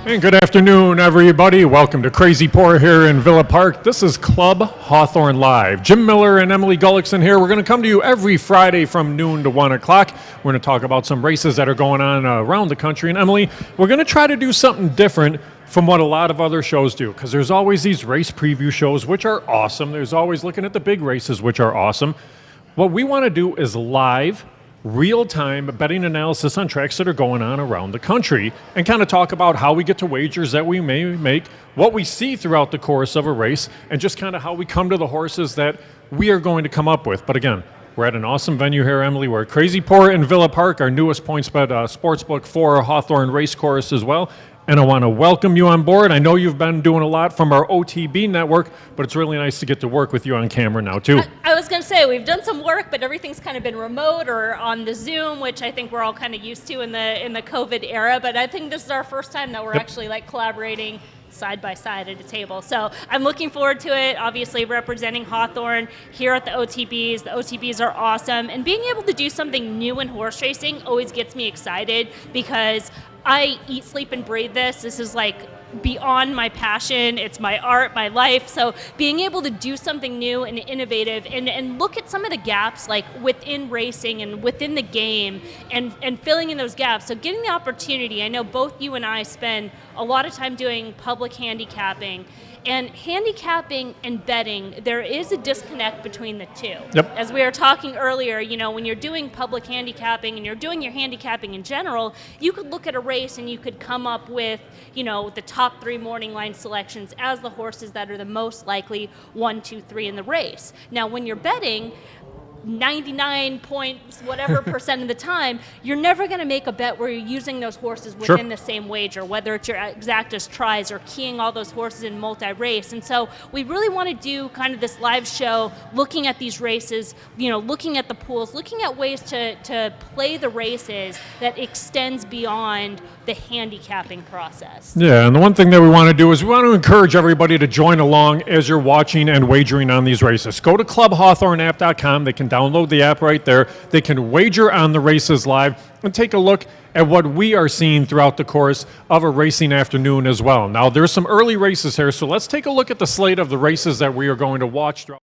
And good afternoon, everybody. Welcome to Crazy Pour here in Villa Park. This is Club Hawthorne Live. Jim Miller and Emily Gullikson here. We're going to come to you every Friday from noon to 1 o'clock. We're going to talk about some races that are going on around the country. And Emily, we're going to try to do something different from what a lot of other shows do, because there's always these race preview shows, which are awesome. There's always looking at the big races, which are awesome. What we want to do is live, real-time betting analysis on tracks that are going on around the country and kind of talk about how we get to wagers that we may make, what we see throughout the course of a race, and just kind of how we come to the horses that we are going to come up with. But again, we're at an awesome venue here, Emily. We're at Crazy Pour in Villa Park, our newest PointsBet sportsbook for Hawthorne Race Course as well. And I want to welcome you on board. I know you've been doing a lot from our OTB network, but it's really nice to get to work with you on camera now, too. I was going to say, we've done some work, but everything's kind of been remote or on the Zoom, which I think we're all kind of used to in the COVID era. But I think this is our first time that we're actually like collaborating side by side at a table. So I'm looking forward to it, obviously representing Hawthorne here at the OTBs. The OTBs are awesome. And being able to do something new in horse racing always gets me excited because I eat, sleep, and breathe this. This is like beyond my passion. It's my art, my life. So being able to do something new and innovative and look at some of the gaps like within racing and within the game and filling in those gaps. So getting the opportunity, I know both you and I spend a lot of time doing public handicapping. And handicapping and betting, there is a disconnect between the two. Yep. As we were talking earlier, you know, when you're doing public handicapping and you're doing your handicapping in general, you could look at a race and you could come up with, you know, the top 3 morning line selections as the horses that are the most likely 1, 2, 3 in the race. Now, when you're betting, 99 points, whatever percent of the time, you're never going to make a bet where you're using those horses within the same wager, whether it's your exactas tries or keying all those horses in multi-race. And so we really want to do kind of this live show, looking at these races, you know, looking at the pools, looking at ways to play the races that extends beyond the handicapping process. Yeah, and the one thing that we want to do is we want to encourage everybody to join along as you're watching and wagering on these races. Go to clubhawthorneapp.com. They can download the app right there. They can wager on the races live and take a look at what we are seeing throughout the course of a racing afternoon as well. Now, there's some early races here, so let's take a look at the slate of the races that we are going to watch throughout.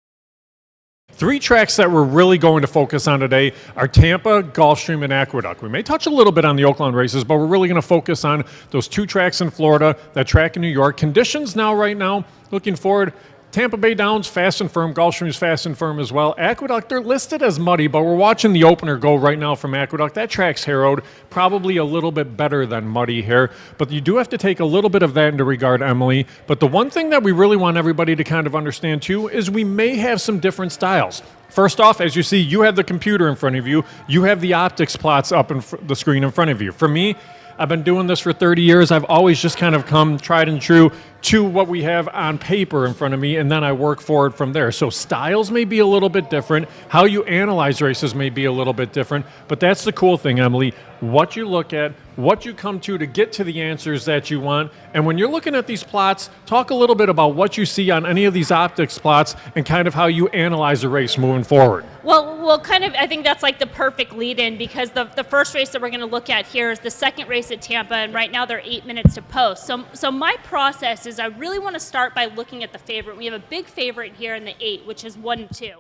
3 tracks that we're really going to focus on today are Tampa, Gulfstream, and Aqueduct. We may touch a little bit on the Oakland races, but we're really going to focus on those 2 tracks in Florida, that track in New York. Conditions right now, looking forward, Tampa Bay Downs, fast and firm. Gulfstream's fast and firm as well. Aqueduct, they're listed as muddy, but we're watching the opener go right now from Aqueduct. That track's harrowed, probably a little bit better than muddy here, but you do have to take a little bit of that into regard, Emily. But the one thing that we really want everybody to kind of understand, too, is we may have some different styles. First off, as you see, you have the computer in front of you. You have the optics plots up in the screen in front of you. For me, I've been doing this for 30 years. I've always just kind of come tried and true to what we have on paper in front of me, and then I work forward from there. So styles may be a little bit different. How you analyze races may be a little bit different, but that's the cool thing, Emily. What you look at, what you come to get to the answers that you want. And when you're looking at these plots, talk a little bit about what you see on any of these optics plots and kind of how you analyze a race moving forward. Well, kind of, I think that's like the perfect lead-in because the first race that we're going to look at here is the second race at Tampa, and right now they're 8 minutes to post. So my process is I really want to start by looking at the favorite. We have a big favorite here in the 8, which is 1-2.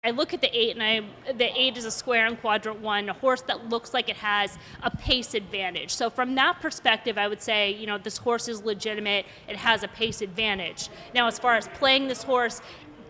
I look at the 8, and the 8 is a square in quadrant 1, a horse that looks like it has a pace advantage. So from that perspective, I would say, you know, this horse is legitimate. It has a pace advantage. Now, as far as playing this horse,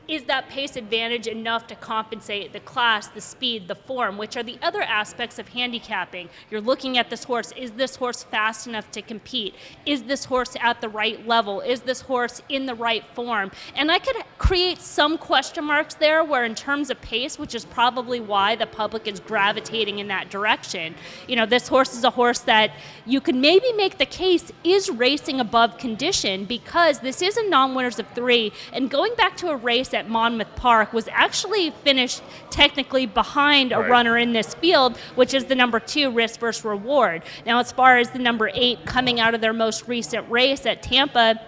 is that pace advantage enough to compensate the class, the speed, the form, which are the other aspects of handicapping? You're looking at this horse. Is this horse fast enough to compete? Is this horse at the right level? Is this horse in the right form? And I could create some question marks there where in terms of pace, which is probably why the public is gravitating in that direction. You know, this horse is a horse that you could maybe make the case is racing above condition because this is a non-winners of 3. And going back to a race at Monmouth Park was actually finished technically behind a runner in this field, which is the number 2 risk versus reward. Now, as far as the number 8 coming out of their most recent race at Tampa,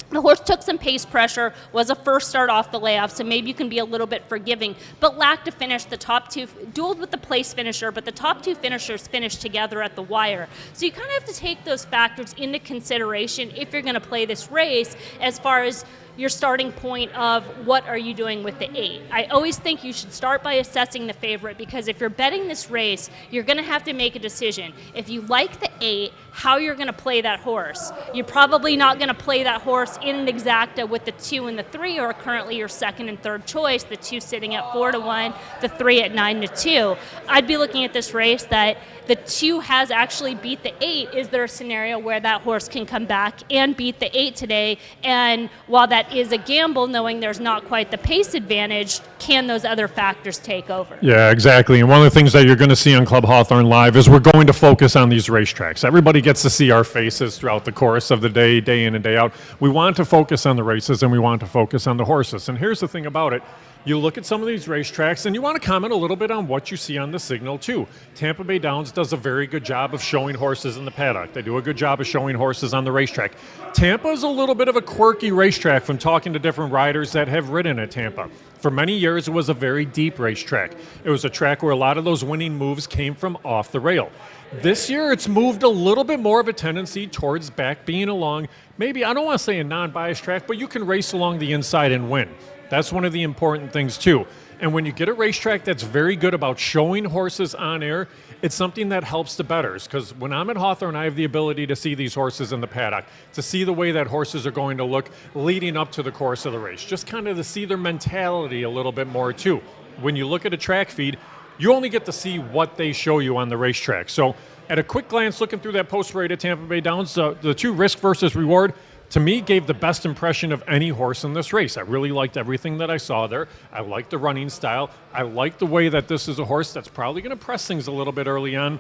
The horse took some pace pressure, was a first start off the layoff, so maybe you can be a little bit forgiving, but lacked a finish. The top two dueled with the place finisher, but the top two finishers finished together at the wire. So you kind of have to take those factors into consideration if you're going to play this race, as far as your starting point of what are you doing with the 8. I always think you should start by assessing the favorite, because if you're betting this race, you're going to have to make a decision. If you like the 8, how you're going to play that horse. You're probably not going to play that horse in an exacta with the 2 and the 3, or currently your second and third choice, the 2 sitting at 4-1, the 3 at 9-2. I'd be looking at this race that the 2 has actually beat the 8. Is there a scenario where that horse can come back and beat the 8 today? And while that is a gamble, knowing there's not quite the pace advantage, can those other factors take over? Yeah, exactly. And one of the things that you're going to see on Club Hawthorne Live is we're going to focus on these racetracks. Everybody gets to see our faces throughout the course of the day, day in and day out. We want to focus on the races, and we want to focus on the horses. And here's the thing about it. You look at some of these racetracks, and you want to comment a little bit on what you see on the signal, too. Tampa Bay Downs does a very good job of showing horses in the paddock. They do a good job of showing horses on the racetrack. Tampa is a little bit of a quirky racetrack from talking to different riders that have ridden at Tampa. For many years, it was a very deep racetrack. It was a track where a lot of those winning moves came from off the rail. This year, it's moved a little bit more of a tendency towards back being along, maybe, I don't want to say a non-biased track, but you can race along the inside and win. That's one of the important things, too. And when you get a racetrack that's very good about showing horses on air, it's something that helps the bettors. Because when I'm at Hawthorne, I have the ability to see these horses in the paddock, to see the way that horses are going to look leading up to the course of the race, just kind of to see their mentality a little bit more, too. When you look at a track feed, you only get to see what they show you on the racetrack. So at a quick glance, looking through that post rate at Tampa Bay Downs, the 2 risk versus reward, to me, gave the best impression of any horse in this race. I really liked everything that I saw there. I liked the running style. I liked the way that this is a horse that's probably going to press things a little bit early on,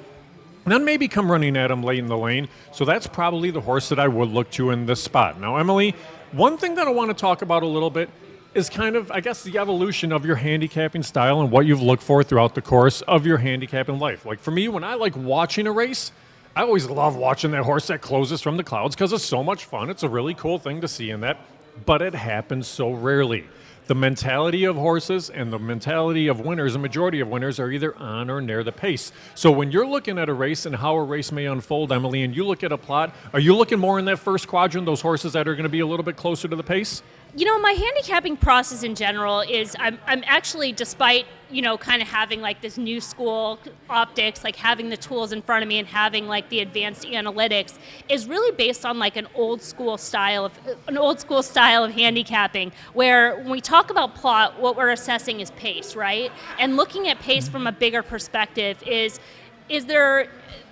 and then maybe come running at him late in the lane. So that's probably the horse that I would look to in this spot. Now, Emily, one thing that I want to talk about a little bit is kind of, I guess, the evolution of your handicapping style and what you've looked for throughout the course of your handicapping life. Like for me, when I like watching a race, I always love watching that horse that closes from the clouds because it's so much fun. It's a really cool thing to see in that, but it happens so rarely. The mentality of horses and the mentality of winners, the majority of winners, are either on or near the pace. So when you're looking at a race and how a race may unfold, Emily, and you look at a plot, are you looking more in that first quadrant, those horses that are going to be a little bit closer to the pace? You know, my handicapping process in general is I'm actually, despite, you know, kind of having like this new school optics, like having the tools in front of me and having like the advanced analytics, is really based on like an old school style of handicapping, where when we talk about plot, what we're assessing is pace, right? And looking at pace from a bigger perspective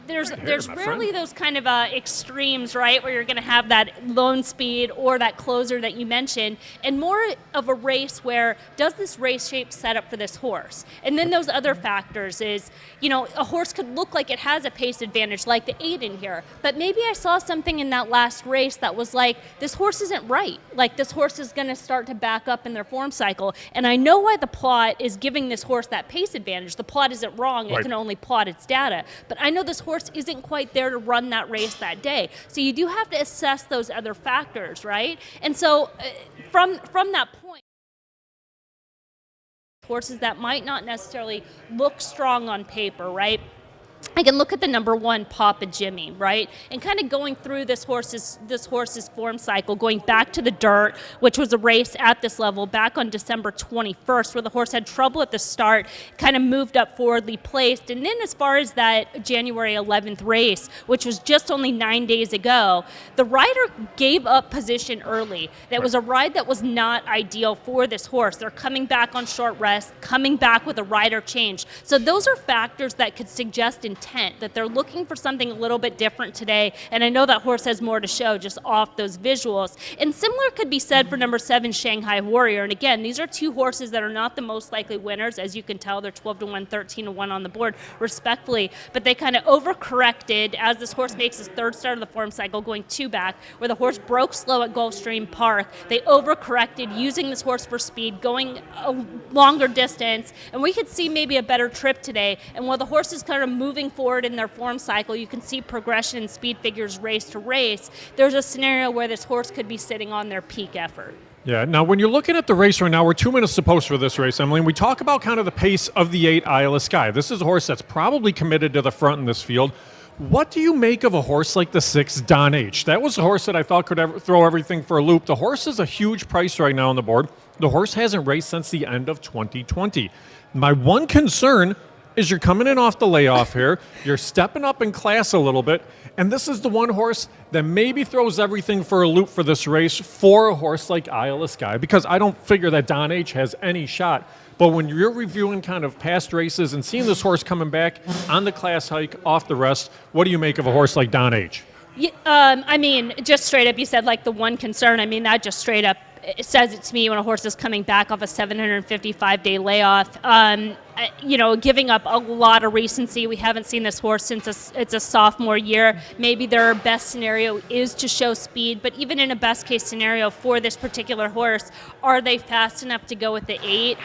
there's rarely those kind of extremes, right, where you're going to have that lone speed or that closer that you mentioned, and more of a race where does this race shape set up for this horse? And then those other factors is, you know, a horse could look like it has a pace advantage, like the 8 in here, but maybe I saw something in that last race that was like, this horse isn't right. Like, this horse is going to start to back up in their form cycle, and I know why the plot is giving this horse that pace advantage. The plot isn't wrong. Right. It can only plot its data. But I know this horse isn't quite there to run that race that day. So you do have to assess those other factors, right? And so from that point, horses that might not necessarily look strong on paper, right? I can look at the number 1, Papa Jimmy, right? And kind of going through this horse's form cycle, going back to the dirt, which was a race at this level back on December 21st, where the horse had trouble at the start, kind of moved up forwardly placed. And then as far as that January 11th race, which was just only 9 days ago, the rider gave up position early. That was a ride that was not ideal for this horse. They're coming back on short rest, coming back with a rider change. So those are factors that could suggest intent, that they're looking for something a little bit different today. And I know that horse has more to show just off those visuals. And similar could be said for number 7, Shanghai Warrior. And again, these are 2 horses that are not the most likely winners. As you can tell, they're 12-1, 13-1 on the board, respectfully. But they kind of overcorrected as this horse makes his 3rd start of the form cycle, going 2 back, where the horse broke slow at Gulfstream Park. They overcorrected, using this horse for speed, going a longer distance. And we could see maybe a better trip today. And while the horse is kind of moving forward in their form cycle, you can see progression in speed figures race to race. There's a scenario where this horse could be sitting on their peak effort. Yeah, now when you're looking at the race right now, we're 2 minutes to post for this race, Emily, and we talk about kind of the pace of the 8 Isle of Skye. This is a horse that's probably committed to the front in this field. What do you make of a horse like the 6 Don H? That was a horse that I thought could throw everything for a loop. The horse is a huge price right now on the board. The horse hasn't raced since the end of 2020. My one concern is you're coming in off the layoff here. You're stepping up in class a little bit. And this is the one horse that maybe throws everything for a loop for this race for a horse like Isle of Skye, because I don't figure that Don H has any shot. But when you're reviewing kind of past races and seeing this horse coming back on the class hike off the rest, what do you make of a horse like Don H? Yeah, I mean, just straight up, you said like the one concern. I mean, that just straight up it says it to me when a horse is coming back off a 755-day layoff. Giving up a lot of recency. We haven't seen this horse since it's a sophomore year. Maybe their best scenario is to show speed, but even in a best case scenario for this particular horse, are they fast enough to go with the 8?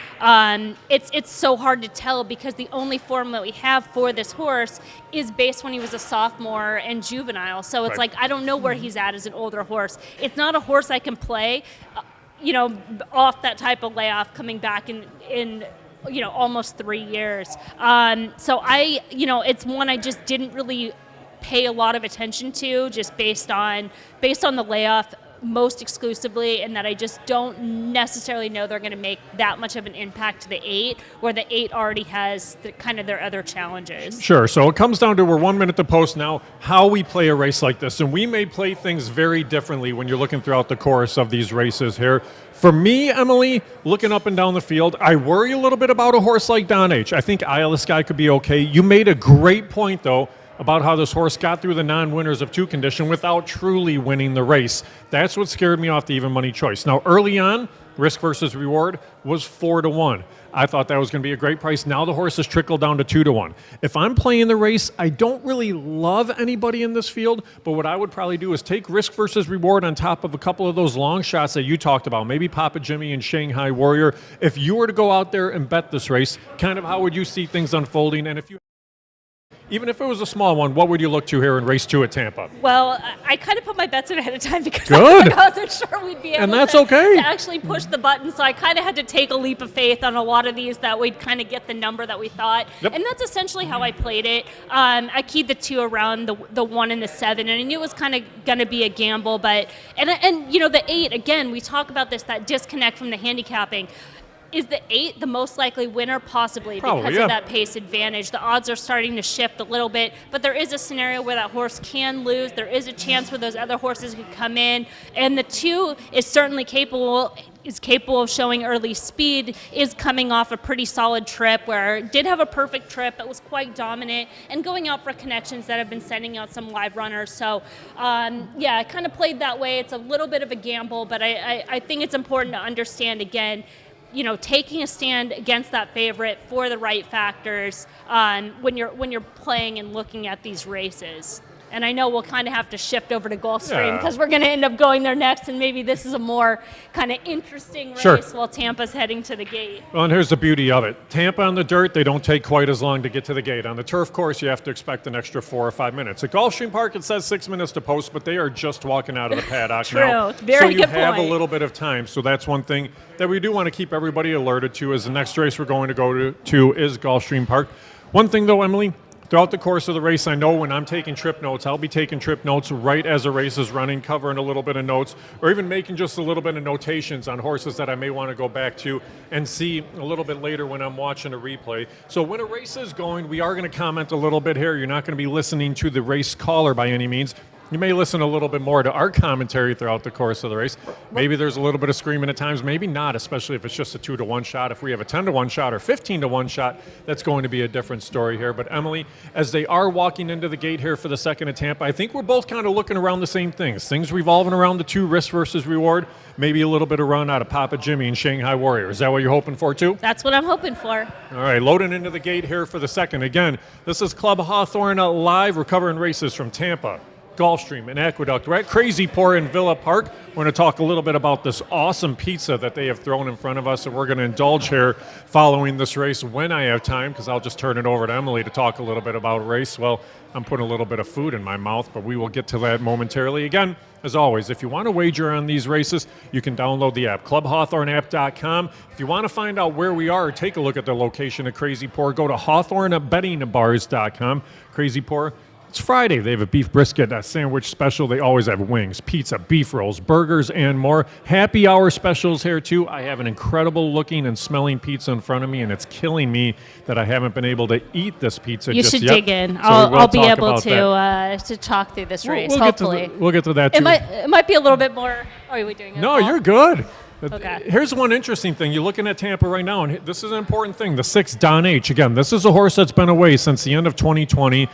It's so hard to tell because the only form that we have for this horse is based when he was a sophomore and juvenile. So it's Right. like I don't know where he's at as an older horse. It's not a horse I can play, off that type of layoff coming back in almost 3 years. So it's one I just didn't really pay a lot of attention to, just based on the layoff most exclusively, and that I just don't necessarily know they're going to make that much of an impact to the 8, where the 8 already has kind of their other challenges. Sure. So it comes down to, we're 1 minute to post now, how we play a race like this. And we may play things very differently when you're looking throughout the course of these races here. For me, Emily, looking up and down the field, I worry a little bit about a horse like Don H. I think Isle of Skye could be okay. You made a great point, though, about how this horse got through the non-winners of 2 condition without truly winning the race. That's what scared me off the even money choice. Now, early on, risk versus reward was 4-1. I thought that was going to be a great price. Now the horse has trickled down to 2-1. If I'm playing the race, I don't really love anybody in this field, but what I would probably do is take risk versus reward on top of a couple of those long shots that you talked about, maybe Papa Jimmy and Shanghai Warrior. If you were to go out there and bet this race, kind of how would you see things unfolding? And even if it was a small one, what would you look to here in race 2 at Tampa? Well, I kind of put my bets in ahead of time because Good. I wasn't sure we'd be able And that's okay. to actually push the button. So I kind of had to take a leap of faith on a lot of these that we'd kind of get the number that we thought. Yep. And that's essentially how I played it. I keyed the 2 around the 1 and the 7, and I knew it was kind of going to be a gamble. But the 8, again, we talk about that disconnect from the handicapping. Is the 8 the most likely winner? Possibly, Probably, because yeah. of that pace advantage. The odds are starting to shift a little bit, but there is a scenario where that horse can lose. There is a chance where those other horses could come in, and the 2 is certainly capable of showing early speed, is coming off a pretty solid trip where it did have a perfect trip that was quite dominant, and going out for connections that have been sending out some live runners. So, I kind of played that way. It's a little bit of a gamble, but I think it's important to understand, again, taking a stand against that favorite for the right factors when you're playing and looking at these races. And I know we'll kind of have to shift over to Gulfstream because we're going to end up going there next, and maybe this is a more kind of interesting race while Tampa's heading to the gate. Well, and here's the beauty of it. Tampa on the dirt, they don't take quite as long to get to the gate. On the turf course, you have to expect an extra 4 or 5 minutes. At Gulfstream Park, it says 6 minutes to post, but they are just walking out of the paddock True. now. Very good So you have point. a little bit of time. So that's one thing that we do want to keep everybody alerted to, is the next race we're going to go to is Gulfstream Park. One thing, though, Emily, throughout the course of the race, I know when I'm taking trip notes, I'll be taking trip notes right as a race is running, covering a little bit of notes, or even making just a little bit of notations on horses that I may want to go back to and see a little bit later when I'm watching a replay. So when a race is going, we are going to comment a little bit here. You're not going to be listening to the race caller by any means. You may listen a little bit more to our commentary throughout the course of the race. Maybe there's a little bit of screaming at times, maybe not, especially if it's just a 2-1 shot. If we have a 10-1 shot or 15-1 shot, that's going to be a different story here. But Emily, as they are walking into the gate here for the second at Tampa, I think we're both kind of looking around the same things. Things revolving around the 2 risk versus reward, maybe a little bit of run out of Papa Jimmy and Shanghai Warrior. Is that what you're hoping for too? That's what I'm hoping for. All right, loading into the gate here for the second. Again, this is Club Hawthorne live. We're covering races from Tampa, Gulfstream, and Aqueduct. We're at Crazy Pour in Villa Park. We're going to talk a little bit about this awesome pizza that they have thrown in front of us, and we're going to indulge here following this race when I have time, because I'll just turn it over to Emily to talk a little bit about race. Well, I'm putting a little bit of food in my mouth, but we will get to that momentarily. Again, as always, if you want to wager on these races, you can download the app, clubhawthorneapp.com. If you want to find out where we are or take a look at the location of Crazy Pour, go to hawthornebettingbars.com. Crazy Pour. It's Friday. They have a beef brisket sandwich special. They always have wings, pizza, beef rolls, burgers, and more. Happy hour specials here, too. I have an incredible looking and smelling pizza in front of me, and it's killing me that I haven't been able to eat this pizza you just yet. You should dig in. So I'll be able to talk through this race, hopefully. We'll get to that, too. It might be a little bit more. Are we doing it? No, you're good. Okay. Here's one interesting thing. You're looking at Tampa right now, and this is an important thing. The 6, Don H. Again, this is a horse that's been away since the end of 2020.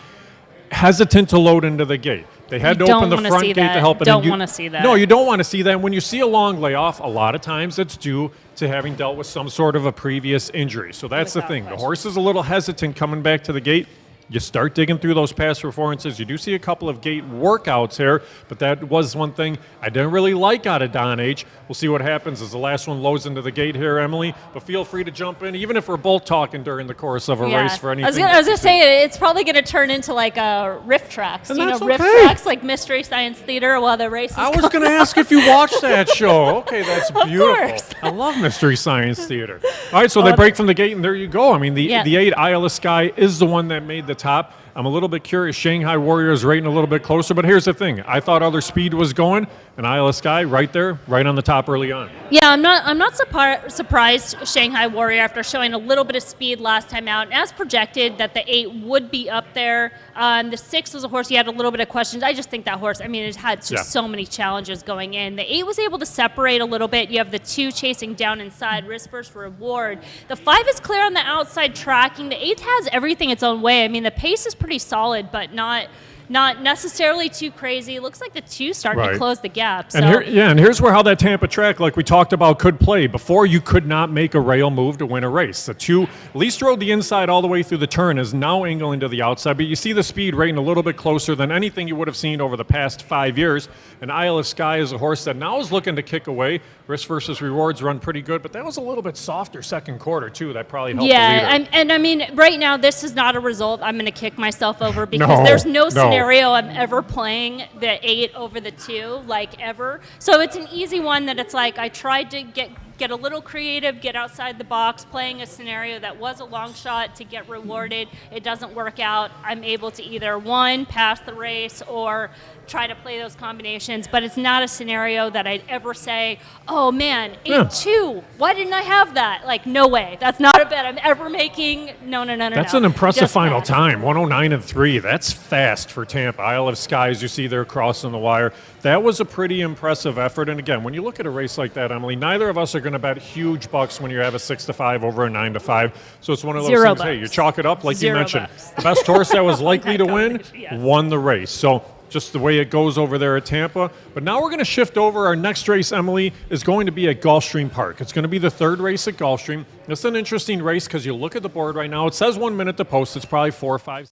Hesitant to load into the gate. They had to open the front gate to help it. Don't want to see that. No, you don't want to see that. When you see a long layoff, a lot of times it's due to having dealt with some sort of a previous injury. So that's the thing. The horse is a little hesitant coming back to the gate. You start digging through those past performances. You do see a couple of gate workouts here, but that was one thing I didn't really like out of Don H. We'll see what happens as the last one loads into the gate here, Emily. But feel free to jump in, even if we're both talking during the course of a race for anything. I was going to say, it's probably going to turn into like a riff tracks. And riff tracks like Mystery Science Theater while the race is I was going to ask if you watched that show. Okay, that's beautiful. Course. I love Mystery Science Theater. All right, so they break from the gate, and there you go. I mean, the 8, Isle of Skye, is the one that made the top. I'm a little bit curious. Shanghai Warrior is rating a little bit closer, but here's the thing. I thought Other Speed was going, and Isle of Skye right there, right on the top early on. Yeah, I'm not surprised Shanghai Warrior after showing a little bit of speed last time out. As projected that the 8 would be up there. The 6 was a horse you had a little bit of questions. I just think that horse, I mean, it had just so many challenges going in. The 8 was able to separate a little bit. You have the 2 chasing down inside, risk versus reward. The 5 is clear on the outside tracking. The 8 has everything its own way. I mean, the pace is pretty solid, but not necessarily too crazy. It looks like the 2 starting to close the gap. So. And here's where how that Tampa track, like we talked about, could play. Before, you could not make a rail move to win a race. The 2 at least rode the inside all the way through the turn, is now angling to the outside. But you see the speed rating a little bit closer than anything you would have seen over the past 5 years. And Isle of Skye is a horse that now is looking to kick away. Risk versus rewards run pretty good, but that was a little bit softer second quarter, too. That probably helped the leader. And I mean, right now, this is not a result I'm going to kick myself over because there's no scenario I'm ever playing the 8 over the 2, like ever. So it's an easy one that it's like I tried to get a little creative, get outside the box, playing a scenario that was a long shot to get rewarded. It doesn't work out. I'm able to either, 1, pass the race or try to play those combinations, but it's not a scenario that I'd ever say, oh man, 8-2, why didn't I have that? Like, no way. That's not a bet I'm ever making. No. That's an impressive final time, 109.3. That's fast for Tampa. Isle of Skye, as you see there crossing the wire. That was a pretty impressive effort. And again, when you look at a race like that, Emily, neither of us are going to bet huge bucks when you have a 6-5 over a 9-5. So it's one of those things, hey, you chalk it up like you mentioned. The best horse that was likely to win won the race. So just the way it goes over there at Tampa. But now we're going to shift over. Our next race, Emily, is going to be at Gulfstream Park. It's going to be the 3rd race at Gulfstream. It's an interesting race because you look at the board right now. It says 1 minute to post. It's probably 4 or 5.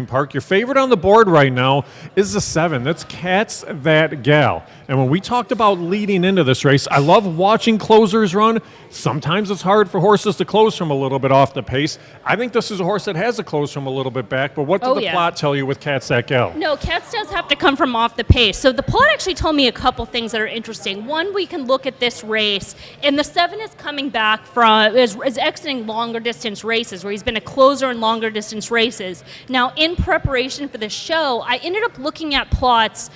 Park. Your favorite on the board right now is the 7. That's Cat's That Gal. And when we talked about leading into this race, I love watching closers run. Sometimes it's hard for horses to close from a little bit off the pace. I think this is a horse that has to close from a little bit back. But what did the plot tell you with Cat's That Gal? No, Cats does have to come from off the pace. So the plot actually told me a couple things that are interesting. One, we can look at this race, and the 7 is coming back from, is exiting longer distance races, where he's been a closer in longer distance races. Now, in preparation for the show, I ended up looking at plots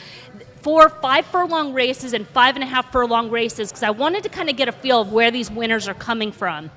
for 5 furlong races and 5.5 furlong races because I wanted to kind of get a feel of where these winners are coming from.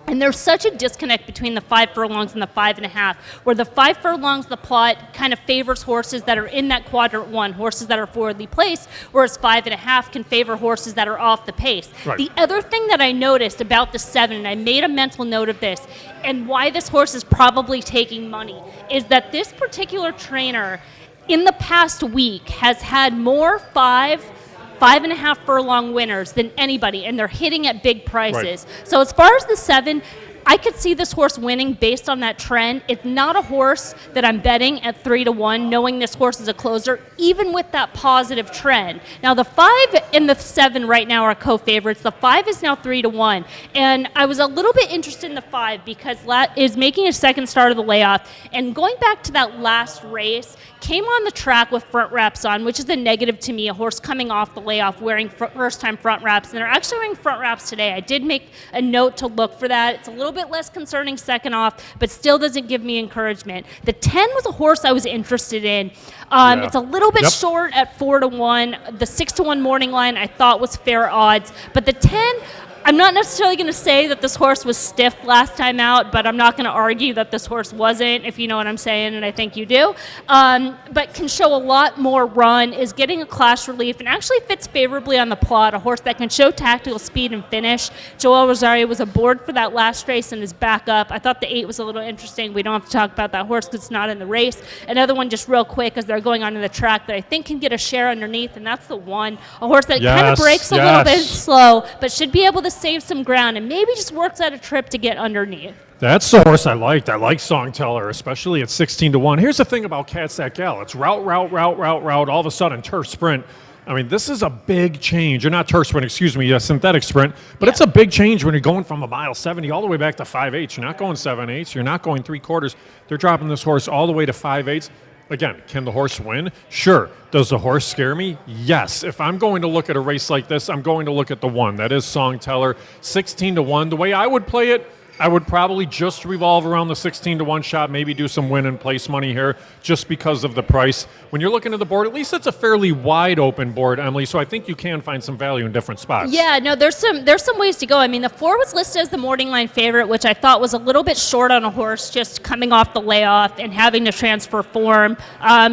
And there's such a disconnect between the 5 furlongs and the 5.5, where the 5 furlongs, the plot kind of favors horses that are in that quadrant 1, horses that are forwardly placed, whereas 5.5 can favor horses that are off the pace. Right. The other thing that I noticed about the 7, and I made a mental note of this, and why this horse is probably taking money, is that this particular trainer in the past week has had more 5.5 furlong winners than anybody, and they're hitting at big prices. Right. So as far as the 7, I could see this horse winning based on that trend. It's not a horse that I'm betting at 3-1, knowing this horse is a closer, even with that positive trend. Now, the 5 and the 7 right now are co-favorites. The 5 is now 3-1. And I was a little bit interested in the 5 because is making a second start of the layoff. And going back to that last race, came on the track with front wraps on, which is a negative to me, a horse coming off the layoff wearing first-time front wraps. And they're actually wearing front wraps today. I did make a note to look for that. It's a little bit less concerning second off, but still doesn't give me encouragement. The 10 was a horse I was interested in. It's a little bit short at 4-1. The 6-1 morning line I thought was fair odds, but the 10, I'm not necessarily going to say that this horse was stiff last time out, but I'm not going to argue that this horse wasn't, if you know what I'm saying, and I think you do. But can show a lot more run, is getting a class relief, and actually fits favorably on the plot, a horse that can show tactical speed and finish. Joel Rosario was aboard for that last race and is back up. I thought the 8 was a little interesting. We don't have to talk about that horse because it's not in the race. Another one just real quick as they're going onto the track that I think can get a share underneath, and that's the 1. A horse that kind of breaks a little bit slow, but should be able to save some ground and maybe just works out a trip to get underneath. That's the horse I liked. I like Songteller, especially at 16-1. Here's the thing about Cat's That Gal. It's route. All of a sudden, turf sprint. I mean, this is a big change. Or not turf sprint, excuse me, a synthetic sprint. But it's a big change when you're going from a mile 70 all the way back to 5/8. You're not going 7/8. You're not going 3/4. They're dropping this horse all the way to 5/8. Again, can the horse win? Sure. Does the horse scare me? Yes. If I'm going to look at a race like this, I'm going to look at the 1. That is Songteller, 16-1. The way I would play it, I would probably just revolve around the 16-1 shot, maybe do some win and place money here just because of the price. When you're looking at the board, at least it's a fairly wide open board, Emily, so I think you can find some value in different spots. Yeah, no, there's some ways to go. I mean, the 4 was listed as the morning line favorite, which I thought was a little bit short on a horse just coming off the layoff and having to transfer form.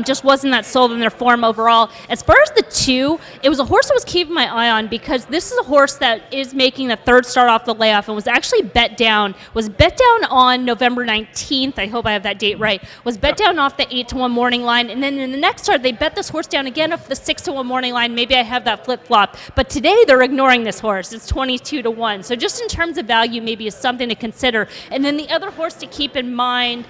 Just wasn't that sold in their form overall. As far as the 2, it was a horse I was keeping my eye on because this is a horse that is making the 3rd start off the layoff and was actually bet down on November 19th. I hope I have that date right. Was bet down off the 8-1 morning line. And then in the next start, they bet this horse down again off the 6-1 morning line. Maybe I have that flip-flop. But today, they're ignoring this horse. It's 22-1. So just in terms of value, maybe is something to consider. And then the other horse to keep in mind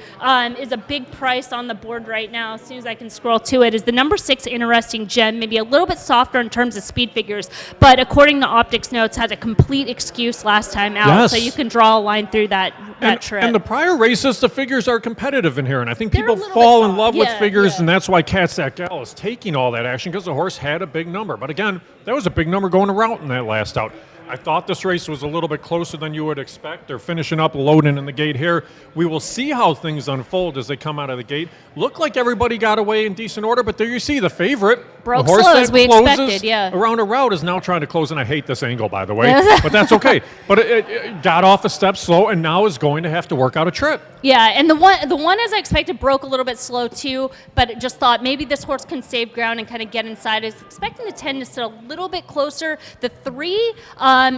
is a big price on the board right now. As soon as I can scroll to it, is the number 6 Interesting Gem. Maybe a little bit softer in terms of speed figures. But according to Optics Notes, had a complete excuse last time out. Yes. So you can draw a line through that trip. And the prior races, the figures are competitive in here, and I think people fall in love with figures, and that's why Cat's That Gal is taking all that action because the horse had a big number. But again, that was a big number going a route in that last out. I thought this race was a little bit closer than you would expect. They're finishing up, loading in the gate here. We will see how things unfold as they come out of the gate. Looked like everybody got away in decent order, but there you see the favorite. Broke the horse slow that as we expected, around a route is now trying to close, and I hate this angle, by the way, but that's okay. But it got off a step slow and now is going to have to work out a trip. Yeah, and the one as I expected broke a little bit slow too, but just thought maybe this horse can save ground and kind of get inside. I was expecting the 10 to sit a little bit closer. The 3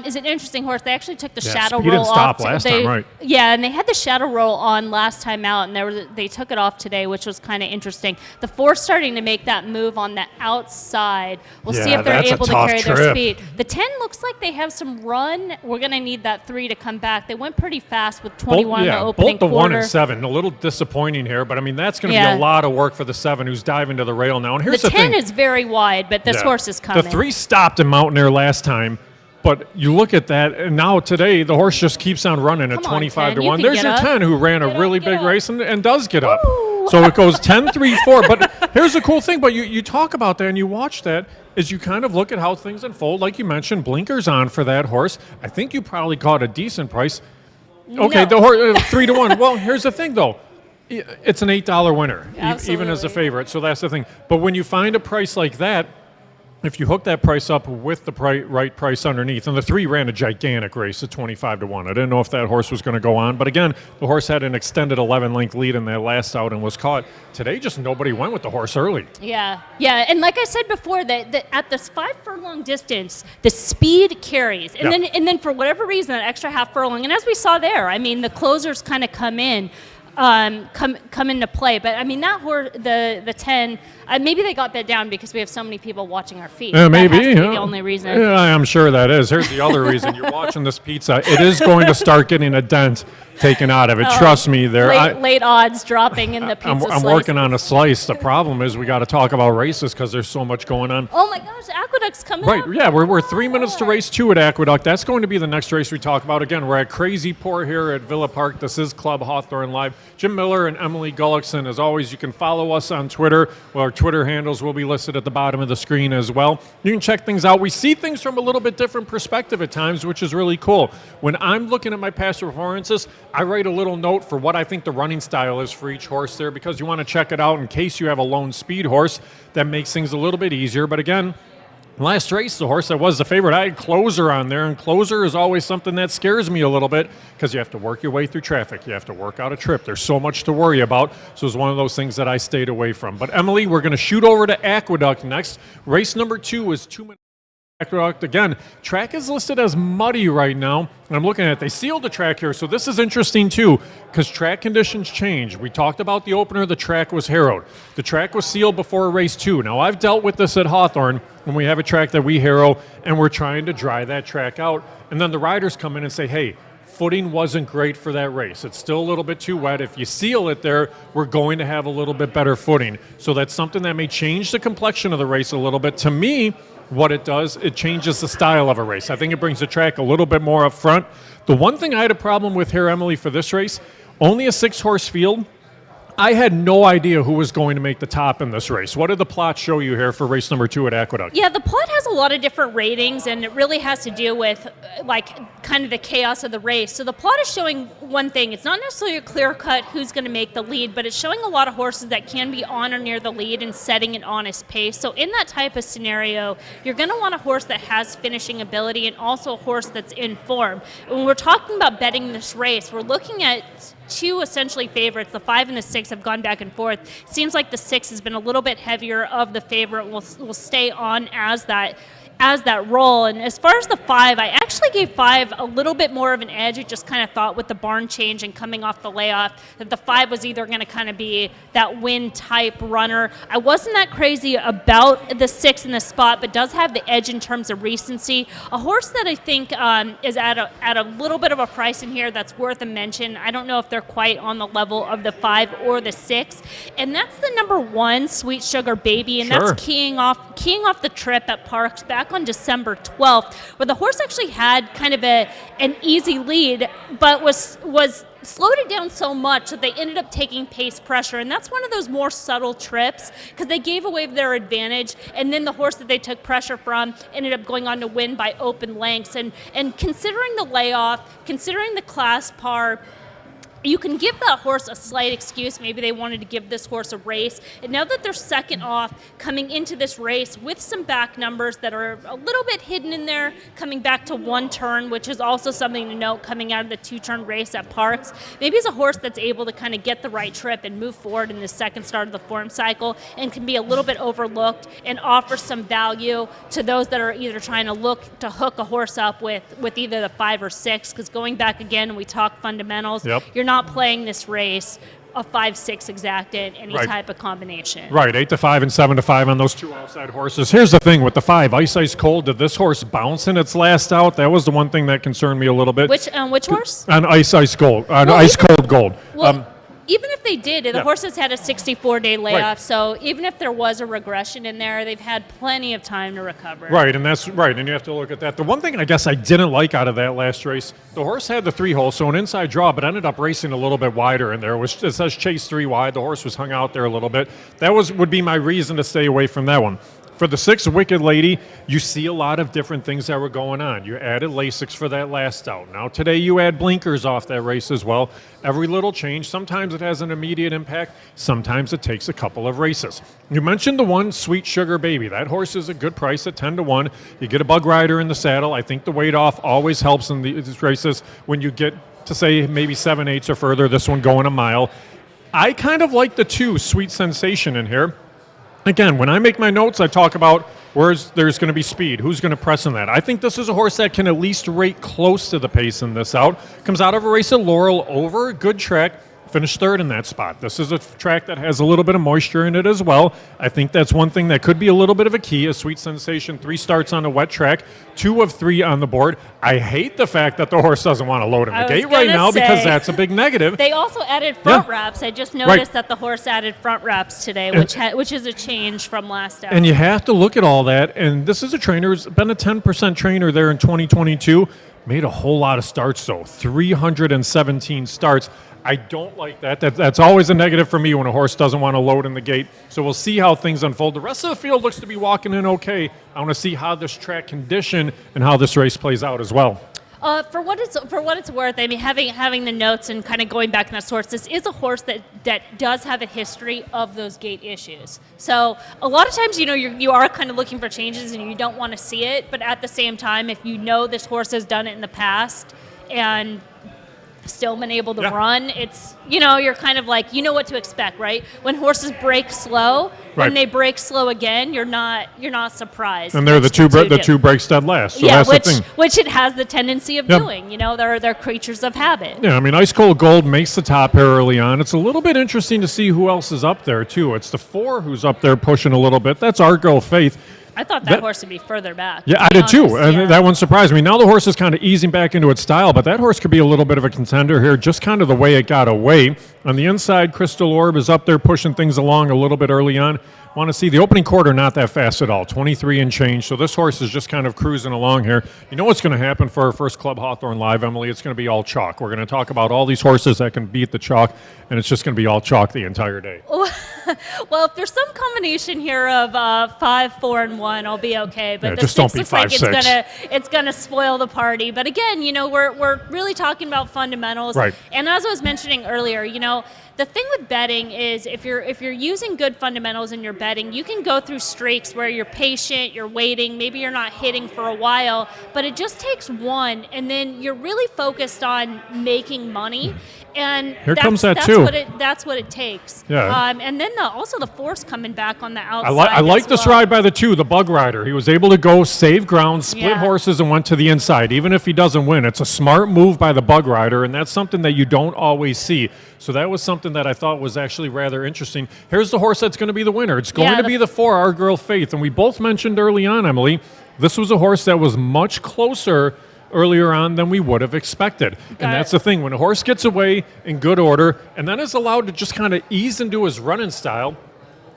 is an interesting horse. They actually took the shadow roll off. Last time, right? Yeah, and they had the shadow roll on last time out, and they took it off today, which was kind of interesting. The 4 starting to make that move on the outside. We'll see if they're able to carry their speed. The 10 looks like they have some run. We're going to need that 3 to come back. They went pretty fast with 21 in the opening both the quarter. 1 and 7. A little disappointing here, but I mean that's going to be a lot of work for the 7 who's diving to the rail now. And here's the 10 thing. is very wide, but this horse is coming. The 3 stopped in Mountain Air last time. But you look at that, and now today the horse just keeps on running at 25-1. There's your 10 who ran a really big race and does get up. So it goes 10, 3, 4. But here's the cool thing, but you talk about that and you watch that, is you kind of look at how things unfold. Like you mentioned, blinkers on for that horse. I think you probably caught a decent price. Okay, the horse 3-1. Well, here's the thing, though. It's an $8 winner, even as a favorite. So that's the thing. But when you find a price like that, if you hook that price up with the right price underneath, and the 3 ran a gigantic race at 25-1. I didn't know if that horse was going to go on, but again, the horse had an extended 11-length lead in that last out and was caught. Today, just nobody went with the horse early. Yeah, and like I said before, that at this 5 furlong distance, the speed carries, and then for whatever reason, that extra half furlong, and as we saw there, I mean, the closers kind of come in. come into play. But I mean, that horse, the 10, maybe they got bet down because we have so many people watching our feet. Yeah, maybe. That has to be the only reason. Yeah, I'm sure that is. Here's the other reason. You're watching this pizza. It is going to start getting a dent taken out of it. Trust me. Late odds dropping in the pizza I'm working on a slice. The problem is we got to talk about races because there's so much going on. Oh my gosh, Aqueduct's coming up. Right, yeah, we're 3 minutes to race 2 at Aqueduct. That's going to be the next race we talk about. Again, we're at Crazy Port here at Villa Park. This is Club Hawthorne Live. Jim Miller and Emily Gullikson. As always, you can follow us on Twitter. Well, our Twitter handles will be listed at the bottom of the screen as well. You can check things out. We see things from a little bit different perspective at times, which is really cool. When I'm looking at my past performances, I write a little note for what I think the running style is for each horse there, because you want to check it out in case you have a lone speed horse. That makes things a little bit easier. But again, last race, the horse that was the favorite, I had Closer on there, and Closer is always something that scares me a little bit because you have to work your way through traffic. You have to work out a trip. There's so much to worry about, so it's one of those things that I stayed away from. But Emily, we're going to shoot over to Aqueduct next. Race number 2 is 2 minutes. Aqueduct, again, track is listed as muddy right now. And I'm looking at it. They sealed the track here, so this is interesting too, because track conditions change. We talked about the opener, the track was harrowed. The track was sealed before race 2. Now, I've dealt with this at Hawthorne when we have a track that we harrow, and we're trying to dry that track out. And then the riders come in and say, hey, footing wasn't great for that race. It's still a little bit too wet. If you seal it there, we're going to have a little bit better footing. So that's something that may change the complexion of the race a little bit. To me, what it does, it changes the style of a race. I think it brings the track a little bit more up front. The one thing I had a problem with here, Emily, for this race, only a 6-horse field. I had no idea who was going to make the top in this race. What did the plot show you here for race number 2 at Aqueduct? Yeah, the plot has a lot of different ratings, and it really has to do with kind of the chaos of the race. So the plot is showing one thing. It's not necessarily a clear cut who's going to make the lead, but it's showing a lot of horses that can be on or near the lead and setting an honest pace. So in that type of scenario, you're going to want a horse that has finishing ability and also a horse that's in form. When we're talking about betting this race, we're looking at 2 essentially favorites. The 5 and the 6 have gone back and forth. Seems like the 6 has been a little bit heavier of the favorite. Will stay on as that role. And as far as the 5, I actually gave 5 a little bit more of an edge. I just kind of thought with the barn change and coming off the layoff that the 5 was either going to kind of be that win type runner. I wasn't that crazy about the 6 in the spot, but does have the edge in terms of recency. A horse that I think is at a little bit of a price in here that's worth a mention. I don't know if they're quite on the level of the 5 or the 6, and that's the number 1, Sweet Sugar Baby, and that's keying off the trip at Parks back on December 12th, where the horse actually had kind of an easy lead, but was slowed it down so much that they ended up taking pace pressure. And that's one of those more subtle trips because they gave away their advantage, and then the horse that they took pressure from ended up going on to win by open lengths. And considering the layoff, considering the class par, you can give that horse a slight excuse. Maybe they wanted to give this horse a race. And now that they're second off, coming into this race with some back numbers that are a little bit hidden in there, coming back to 1 turn, which is also something to note coming out of the 2-turn race at Parks. Maybe it's a horse that's able to kind of get the right trip and move forward in the second start of the form cycle and can be a little bit overlooked and offer some value to those that are either trying to look to hook a horse up with either the 5 or 6, because going back again, we talk fundamentals. You're not playing this race a 5-6 exacted, any type of combination. Right, 8-5 and 7-5 on those 2 outside horses. Here's the thing with the 5, Ice Cold. Did this horse bounce in its last out? That was the one thing that concerned me a little bit. Which horse? On Ice Cold. On Ice Cold Gold. Well, even if they did, the horse has had a 64-day layoff, so even if there was a regression in there, they've had plenty of time to recover. Right, and that's right, and you have to look at that. The one thing I guess I didn't like out of that last race, the horse had the 3-hole, so an inside draw, but ended up racing a little bit wider in there. It says chase 3 wide. The horse was hung out there a little bit. That would be my reason to stay away from that one. For the 6 Wicked Lady, you see a lot of different things that were going on. You added Lasix for that last out. Now today you add blinkers off that race as well. Every little change, sometimes it has an immediate impact, sometimes it takes a couple of races. You mentioned the 1 Sweet Sugar Baby. That horse is a good price at 10-1. You get a bug rider in the saddle. I think the weight off always helps in these races when you get to say maybe 7/8 or further, this one going a mile. I kind of like the 2 Sweet Sensation in here. Again, when I make my notes, I talk about where there's going to be speed, who's going to press in that. I think this is a horse that can at least rate close to the pace in this out. Comes out of a race at Laurel over a good track. finished third in that spot. This is a track that has a little bit of moisture in it as well. I think that's one thing that could be a little bit of a key. A Sweet Sensation, 3 starts on a wet track, 2 of 3 on the board. I hate the fact that the horse doesn't want to load in the gate right now because that's a big negative. They also added front wraps. I just noticed that the horse added front wraps today, which is a change from last out. And you have to look at all that. And this is a trainer who's been a 10% trainer there in 2022. Made a whole lot of starts, though. 317 starts. I don't like that. That's always a negative for me when a horse doesn't want to load in the gate. So we'll see how things unfold. The rest of the field looks to be walking in okay. I want to see how this track condition and how this race plays out as well. For what it's worth, I mean, having the notes and kind of going back to that source, this is a horse that does have a history of those gate issues. So a lot of times, you are kind of looking for changes and you don't want to see it, but at the same time, if you know this horse has done it in the past and still been able to run, it's you're kind of like what to expect, right? When horses break slow, when they break slow again, you're not surprised. And they're the two breaks dead last. So that's the thing. Which it has the tendency of doing. They're creatures of habit. Yeah, I mean, Ice Cold Gold makes the top here early on. It's a little bit interesting to see who else is up there too. It's the 4 who's up there pushing a little bit. That's Our Girl Faith. I thought that horse would be further back. Yeah, I did too. And that one surprised me. Now the horse is kind of easing back into its style, but that horse could be a little bit of a contender here, just kind of the way it got away. On the inside, Crystal Orb is up there pushing things along a little bit early on. Want to see the opening quarter, not that fast at all, 23 and change. So this horse is just kind of cruising along here. You know what's going to happen for our first Club Hawthorne Live, Emily? It's going to be all chalk. We're going to talk about all these horses that can beat the chalk, and it's just going to be all chalk the entire day. Well, if there's some combination here of 5, 4, and 1, I'll be okay. But just don't be 5, 6. It's gonna spoil the party. But again, we're really talking about fundamentals. Right. And as I was mentioning earlier, the thing with betting is if you're using good fundamentals in your betting, you can go through streaks where you're patient, you're waiting, maybe you're not hitting for a while, but it just takes one, and then you're really focused on making money. And that's what it takes. Yeah. And then also the force coming back on the outside. I like this ride by the 2, the Bug Rider. He was able to go save ground, split horses, and went to the inside. Even if he doesn't win, it's a smart move by the Bug Rider, and that's something that you don't always see. So that was something that I thought was actually rather interesting. Here's the horse that's going to be the winner. It's going to be the 4, Our Girl Faith. And we both mentioned early on, Emily, this was a horse that was much closer earlier on than we would have expected. And that's the thing. When a horse gets away in good order and then is allowed to just kind of ease into his running style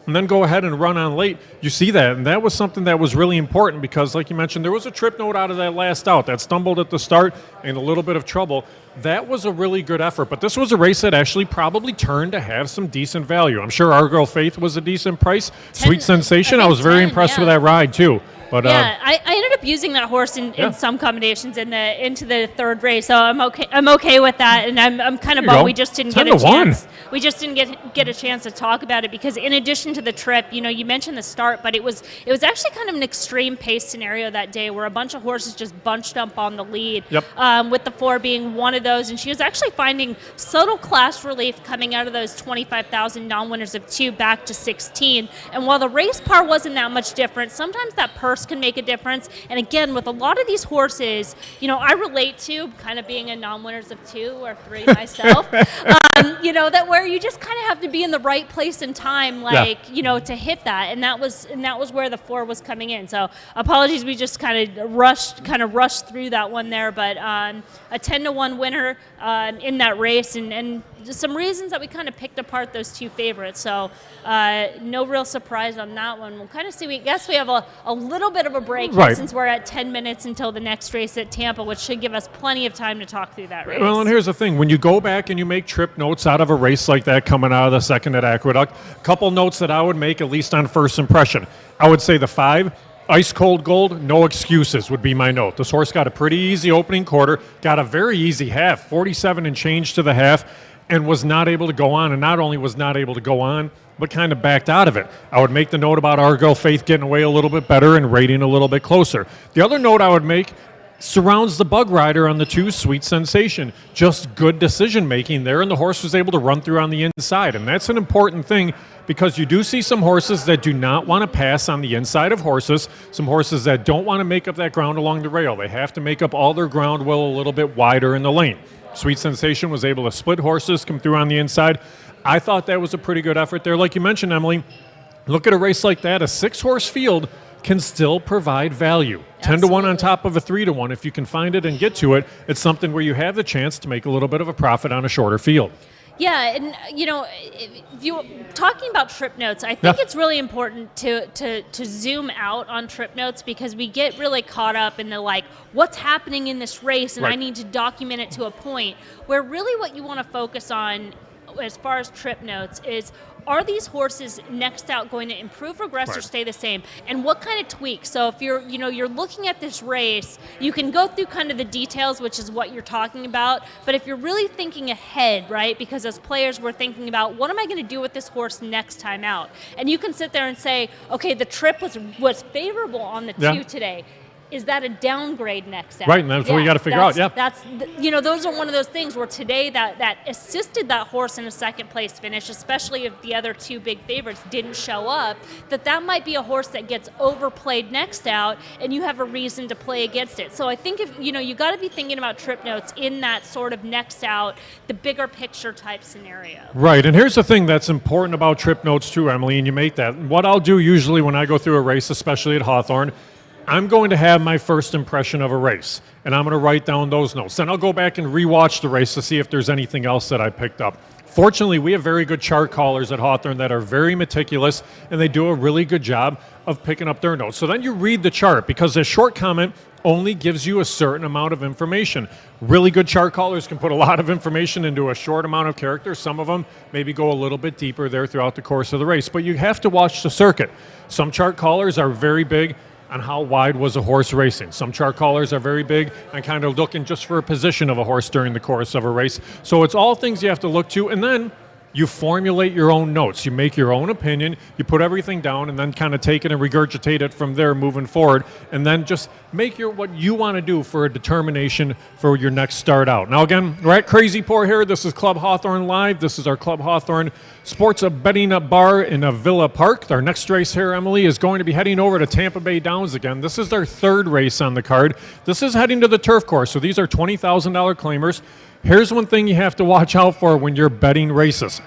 and then go ahead and run on late, you see that. And that was something that was really important because, like you mentioned, there was a trip note out of that last out that stumbled at the start and a little bit of trouble. That was a really good effort. But this was a race that actually probably turned to have some decent value. I'm sure Our Girl Faith was a decent price. Sweet Sensation, I was very impressed with that ride, too. But, I ended up using that horse in some combinations into the third race, so I'm okay with that, and I'm kind of bummed we just didn't get a chance. We just didn't get a chance to talk about it because in addition to the trip, you mentioned the start, but it was actually kind of an extreme pace scenario that day where a bunch of horses just bunched up on the lead. Yep. With the 4 being one of those, and she was actually finding subtle class relief coming out of those 25,000 non-winners of 2 back to 16. And while the race par wasn't that much different, sometimes that purse can make a difference. And again, with a lot of these horses, I relate to kind of being a non-winners of 2 or 3 myself. That where you just kind of have to be in the right place and time, to hit that. And that was where the 4 was coming in. So apologies, we just kind of rushed through that one there. But a 10-1 winner in that race, and some reasons that we kind of picked apart those 2 favorites. So no real surprise on that one. We'll kind of see. We guess we have a little bit of a break since we're at 10 minutes until the next race at Tampa, which should give us plenty of time to talk through that race. Well, and here's the thing. When you go back and you make trip notes out of a race like that coming out of the second at Aqueduct, a couple notes that I would make, at least on first impression. I would say the 5, Ice Cold Gold, no excuses would be my note. This horse got a pretty easy opening quarter, got a very easy half, 47 and change to the half, and was not able to go on. And not only was not able to go on, but kind of backed out of it. I would make the note about Our Girl Faith getting away a little bit better and rating a little bit closer. The other note I would make, surrounds the Bug Rider on the 2, Sweet Sensation. Just good decision making there, and the horse was able to run through on the inside. And that's an important thing, because you do see some horses that do not want to pass on the inside of horses, some horses that don't want to make up that ground along the rail. They have to make up all their ground well a little bit wider in the lane. Sweet Sensation was able to split horses, come through on the inside. I thought that was a pretty good effort there. Like you mentioned, Emily, look at a race like that. A 6-horse field can still provide value. Absolutely. 10-1 on top of a 3-1. If you can find it and get to it, it's something where you have the chance to make a little bit of a profit on a shorter field. Yeah, and if you talking about trip notes, I think it's really important to zoom out on trip notes, because we get really caught up in the what's happening in this race, and I need to document it to a point, where really what you want to focus on as far as trip notes is, are these horses next out going to improve, regress, or stay the same? And what kind of tweaks? So if you're looking at this race, you can go through kind of the details, which is what you're talking about. But if you're really thinking ahead, right? Because as players, we're thinking about, what am I going to do with this horse next time out? And you can sit there and say, okay, the trip was favorable on the 2 today. Is that a downgrade next out? Right, and that's what you got to figure out. That's those are one of those things where today that assisted that horse in a second place finish, especially if the other 2 big favorites didn't show up, that might be a horse that gets overplayed next out, and you have a reason to play against it. So I think if you got to be thinking about trip notes in that sort of next out, the bigger picture type scenario. Right, and here's the thing that's important about trip notes too, Emily, and you make that. What I'll do usually when I go through a race, especially at Hawthorne, I'm going to have my first impression of a race, and I'm going to write down those notes. Then I'll go back and rewatch the race to see if there's anything else that I picked up. Fortunately, we have very good chart callers at Hawthorne that are very meticulous, and they do a really good job of picking up their notes. So then you read the chart, because a short comment only gives you a certain amount of information. Really good chart callers can put a lot of information into a short amount of characters. Some of them maybe go a little bit deeper there throughout the course of the race, but you have to watch the circuit. Some chart callers are very big on how wide was a horse racing. Some chart callers are very big and kind of looking just for a position of a horse during the course of a race. So it's all things you have to look to, and then you formulate your own notes. You make your own opinion, you put everything down, and then kind of take it and regurgitate it from there moving forward, and then just make what you want to do for a determination for your next start out. Now again, we're at Crazy Pour here. This is Club Hawthorne Live. This is our Club Hawthorne Sports Betting Bar in Villa Park. Our next race here, Emily, is going to be heading over to Tampa Bay Downs again. This is their 3rd race on the card. This is heading to the turf course, so these are $20,000 claimers. Here's one thing you have to watch out for when you're betting races.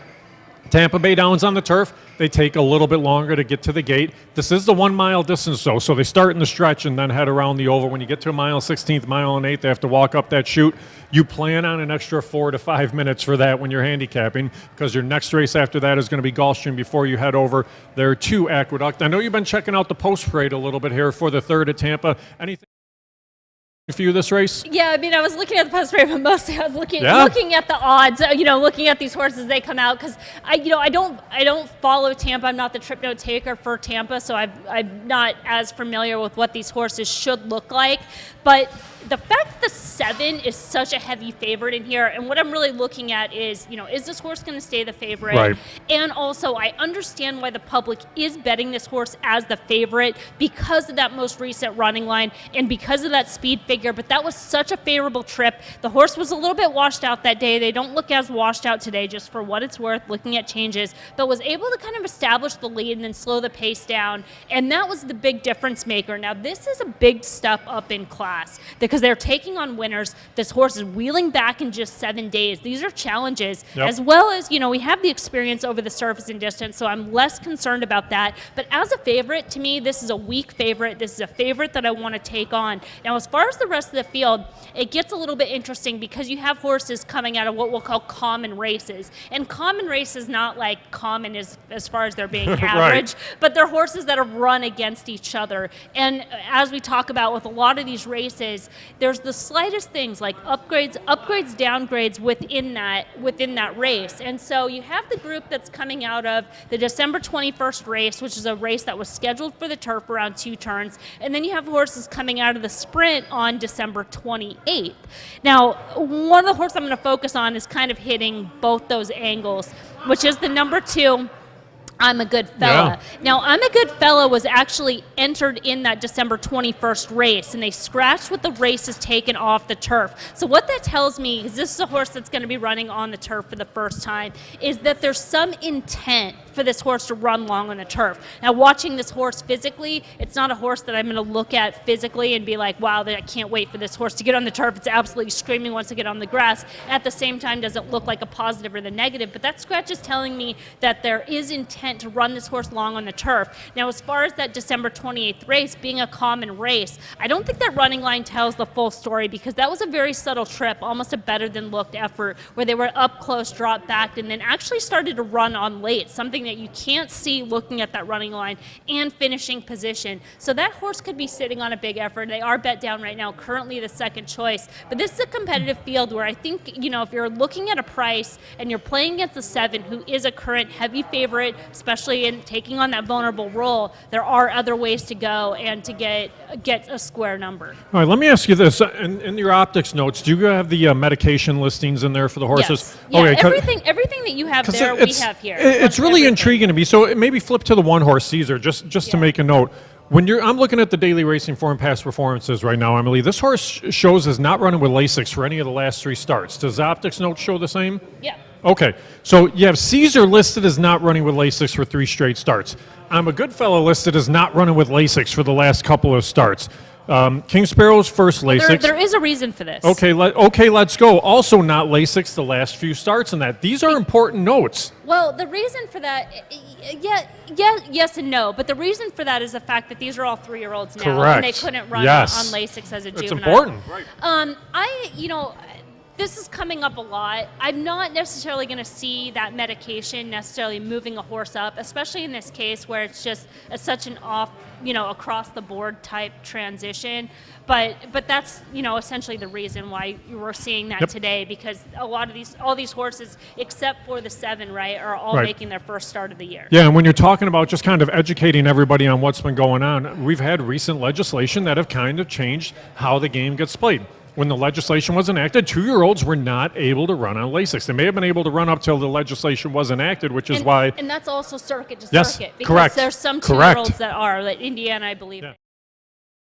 Tampa Bay Downs on the turf, they take a little bit longer to get to the gate. This is the 1 mile distance though, so they start in the stretch and then head around the oval. When you get to a mile 16th, mile and 8th, they have to walk up that chute. You plan on an extra 4 to 5 minutes for that when you're handicapping, because your next race after that is going to be Gulfstream before you head over there to Aqueduct. I know you've been checking out the post parade a little bit here for the 3rd at Tampa. Anything for you this race? Yeah, I mean, I was looking at the post parade, but mostly I was looking at the odds. Looking at these horses as they come out, because I don't follow Tampa. I'm not the trip note taker for Tampa, so I'm not as familiar with what these horses should look like. But the fact that the 7 is such a heavy favorite in here, and what I'm really looking at is, is this horse going to stay the favorite? Right. And also, I understand why the public is betting this horse as the favorite, because of that most recent running line and because of that speed figure. But that was such a favorable trip. The horse was a little bit washed out that day. They don't look as washed out today, just for what it's worth, looking at changes, but was able to kind of establish the lead and then slow the pace down. And that was the big difference maker. Now, this is a big step up in class, because they're taking on winners. This horse is wheeling back in just 7 days. These are challenges, as well as, we have the experience over the surface and distance, so I'm less concerned about that. But as a favorite, to me, this is a weak favorite. This is a favorite that I want to take on. Now, as far as the rest of the field, it gets a little bit interesting, because you have horses coming out of what we'll call common races. And common races, not like common as far as they're being average, but they're horses that have run against each other. And as we talk about with a lot of these races, there's the slightest things like upgrades, downgrades within that race. And so you have the group that's coming out of the December 21st race, which is a race that was scheduled for the turf around 2 turns. And then you have horses coming out of the sprint on December 28th. Now, one of the horses I'm going to focus on is kind of hitting both those angles, which is the number 2, I'm a Good Fella. Now, I'm a Good Fella was actually entered in that December 21st race, and they scratched with the races taken off the turf. So what that tells me, because this is a horse that's going to be running on the turf for the first time, is that there's some intent for this horse to run long on the turf. Now, watching this horse physically, it's not a horse that I'm going to look at physically and be like, wow, I can't wait for this horse to get on the turf. It's absolutely screaming wants to get on the grass. At the same time, doesn't look like a positive or the negative, but that scratch is telling me that there is intent to run this horse long on the turf. Now, as far as that December 28th race being a common race, I don't think that running line tells the full story, because that was a very subtle trip, almost a better than looked effort, where they were up close, dropped back, and then actually started to run on late, something that you can't see looking at that running line and finishing position. So that horse could be sitting on a big effort. They are bet down right now, currently the second choice. But this is a competitive field where I think, you know, if you're looking at a price and you're playing against the 7, who is a current heavy favorite, especially in taking on that vulnerable role, there are other ways to go and to get a square number. All right, let me ask you this. In your optics notes, do you have the medication listings in there for the horses? Yes. Yeah, okay, everything that you have there, we have here. It's really intriguing to me. So maybe flip to the one horse, Caesar, just to make a note. I'm looking at the daily racing form past performances right now, Emily. This horse shows is not running with Lasix for any of the last 3 starts. Does the optics note show the same? Yeah. Okay, so you have Caesar listed as not running with Lasix for 3 straight starts. I'm a Good Fellow listed as not running with Lasix for the last couple of starts. King Sparrow's first Lasix. There is a reason for this. Okay, let's go. Also not Lasix the last few starts in that. These are important notes. Well, the reason for that, yes and no, but the reason for that is the fact that these are all 3-year-olds now. Correct. And they couldn't run Yes. on Lasix as a juvenile. It's important. Right. This is coming up a lot. I'm not necessarily going to see that medication necessarily moving a horse up, especially in this case where it's just such an off, across the board type transition. But that's, essentially the reason why we're seeing that today, because all these horses, except for the 7, right, are all making their first start of the year. Yeah, and when you're talking about just kind of educating everybody on what's been going on, we've had recent legislation that have kind of changed how the game gets played. When the legislation was enacted, 2-year-olds were not able to run on Lasix. They may have been able to run up till the legislation was enacted, which is why... And that's also circuit to yes, circuit. Because correct. There's some 2-year-olds that are, like Indiana, I believe. Yeah.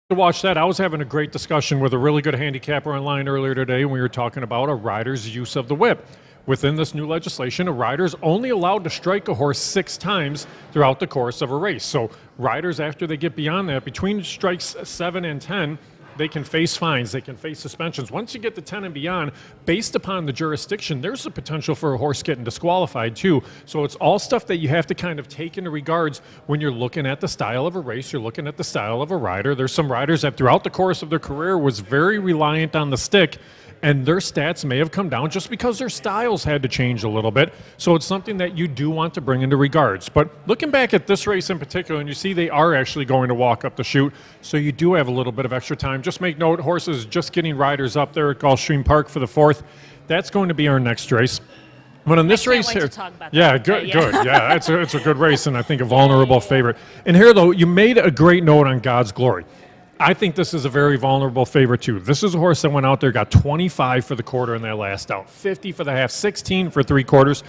To watch that, I was having a great discussion with a really good handicapper online earlier today when we were talking about a rider's use of the whip. Within this new legislation, a rider's only allowed to strike a horse 6 times throughout the course of a race. So riders, after they get beyond that, between strikes 7 and 10, they can face fines, they can face suspensions. Once you get to 10 and beyond, based upon the jurisdiction, there's the potential for a horse getting disqualified too. So it's all stuff that you have to kind of take into regards when you're looking at the style of a race, you're looking at the style of a rider. There's some riders that throughout the course of their career was very reliant on the stick, and their stats may have come down just because their styles had to change a little bit. So it's something that you do want to bring into regards. But looking back at this race in particular, and you see they are actually going to walk up the chute, so you do have a little bit of extra time. Just make note, horses just getting riders up there at Gulfstream Park for the 4th. That's going to be our next race. But on this race here, good. Yeah, it's a good race, and I think a vulnerable favorite. And here, though, you made a great note on God's Glory. I think this is a very vulnerable favorite, too. This is a horse that went out there, got 25 for the quarter in that last out, 50 for the half, 16 for 3/4.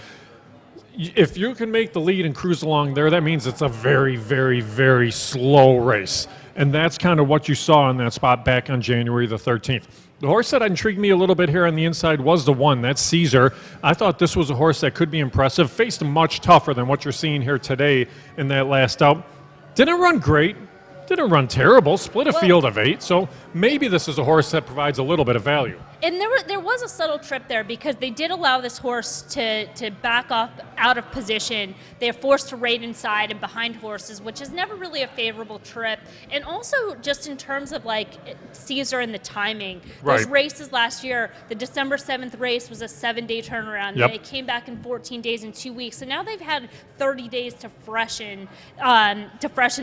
If you can make the lead and cruise along there, that means it's a very, very, very slow race. And that's kind of what you saw in that spot back on January the 13th. The horse that intrigued me a little bit here on the inside was the 1. That's Caesar. I thought this was a horse that could be impressive, faced much tougher than what you're seeing here today in that last out. Didn't run great. Didn't run terrible, split a field of 8, so maybe this is a horse that provides a little bit of value. And there was a subtle trip there because they did allow this horse to back off out of position. They're forced to rate inside and behind horses, which is never really a favorable trip. And also just in terms of like Caesar and the timing. Those races last year, the December 7th race was a 7-day turnaround. Yep. They came back in 14 days and 2 weeks. So now they've had 30 days to freshen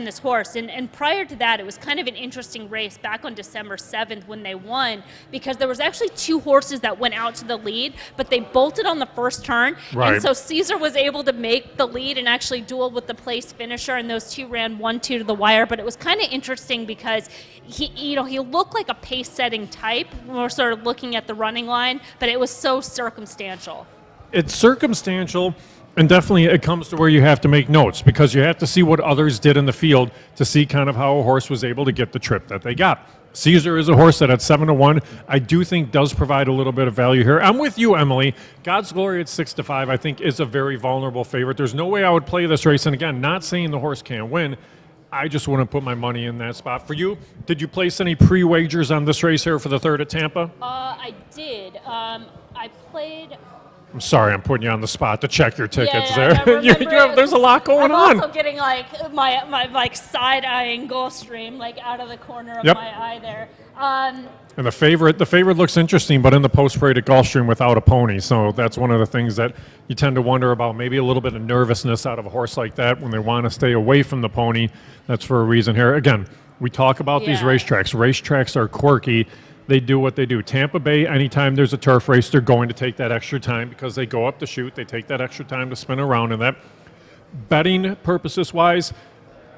this horse. And prior to that, it was kind of an interesting race back on December 7th when they won, because there was actually 2 horses that went out to the lead, but they bolted on the first turn. Right. And so Caesar was able to make the lead and actually duel with the place finisher, and those 2 ran 1-2 to the wire. But it was kind of interesting because he looked like a pace-setting type when we're sort of looking at the running line, but it was so circumstantial. It's circumstantial, and definitely it comes to where you have to make notes because you have to see what others did in the field to see kind of how a horse was able to get the trip that they got. Caesar is a horse that at 7-1, I do think does provide a little bit of value here. I'm with you, Emily. God's Glory at 6-5, I think, is a very vulnerable favorite. There's no way I would play this race, and again, not saying the horse can't win. I just wouldn't put my money in that spot. For you, did you place any pre-wagers on this race here for the 3rd at Tampa? I did. I played. I'm sorry, I'm putting you on the spot to check your tickets Yeah, there. There's a lot going on. I'm also getting like my like side-eyeing Gulfstream like out of the corner of Yep. my eye there. And the favorite looks interesting, but in the post parade at Gulfstream without a pony. So that's one of the things that you tend to wonder about. Maybe a little bit of nervousness out of a horse like that when they want to stay away from the pony. That's for a reason here. Again, we talk about these Yeah. racetracks. Racetracks are quirky. They do what they do. Tampa Bay, anytime there's a turf race, they're going to take that extra time because they go up to shoot. They take that extra time to spin around in that. Betting purposes-wise,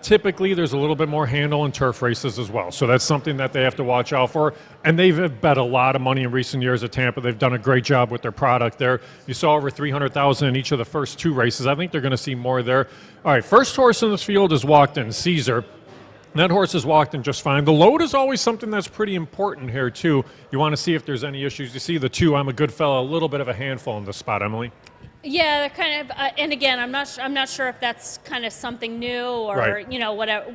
typically there's a little bit more handle in turf races as well. So that's something that they have to watch out for. And they've bet a lot of money in recent years at Tampa. They've done a great job with their product there. You saw over $300,000 in each of the first 2 races. I think they're going to see more there. All right, first horse in this field is walked in, Caesar. That horse has walked in just fine. The load is always something that's pretty important here, too. You want to see if there's any issues. You see the 2, I'm a good fella, a little bit of a handful in this spot, Emily. Yeah, they're kind of, and again, I'm not sure if that's kind of something new or Right.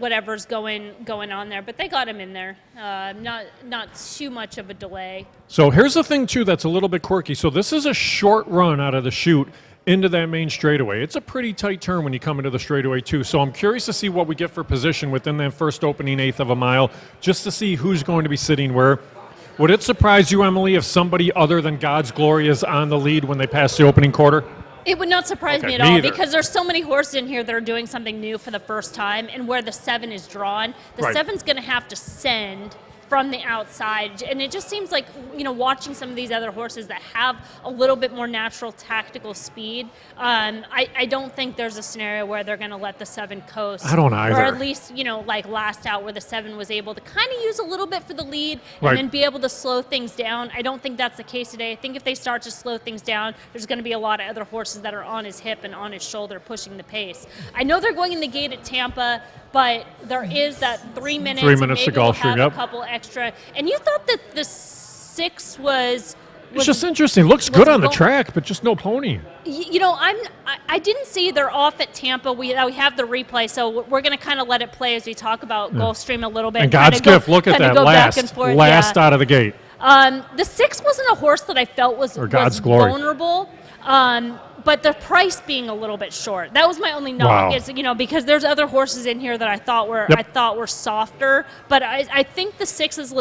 whatever's going on there. But they got him in there. Not too much of a delay. So here's the thing, too, that's a little bit quirky. So this is a short run out of the chute into that main straightaway. It's a pretty tight turn when you come into the straightaway, too. So I'm curious to see what we get for position within that first opening 1/8 of a mile, just to see who's going to be sitting where. Would it surprise you, Emily, if somebody other than God's Glory is on the lead when they pass the opening quarter? It would not surprise Okay, me at me all either. because there's so many horses in here that are doing something new for the first time, and where the 7 is drawn, the Right. 7's going to have to send from the outside, and it just seems like watching some of these other horses that have a little bit more natural tactical speed. I don't think there's a scenario where they're going to let the 7 coast. I don't either. Or at least like last out where the 7 was able to kind of use a little bit for the lead Right. and then be able to slow things down. I don't think that's the case today. I think if they start to slow things down, there's going to be a lot of other horses that are on his hip and on his shoulder pushing the pace. I know they're going in the gate at Tampa, but there is that 3 minutes. 3 minutes maybe to we'll Gulfstream, have yep. a couple extra. And you thought that the 6 was It's just interesting. Looks good on the go- track, but just no pony. I didn't see they're off at Tampa. We have the replay, so we're going to kind of let it play as we talk about Gulfstream a little bit. And God's kinda gift, look at kinda that go back and last forth, out of the gate. The 6 wasn't a horse that I felt was God's Glory. vulnerable. But the price being a little bit short. That was my only Wow. knock. Is because there's other horses in here that I thought were softer. But I think the 6 is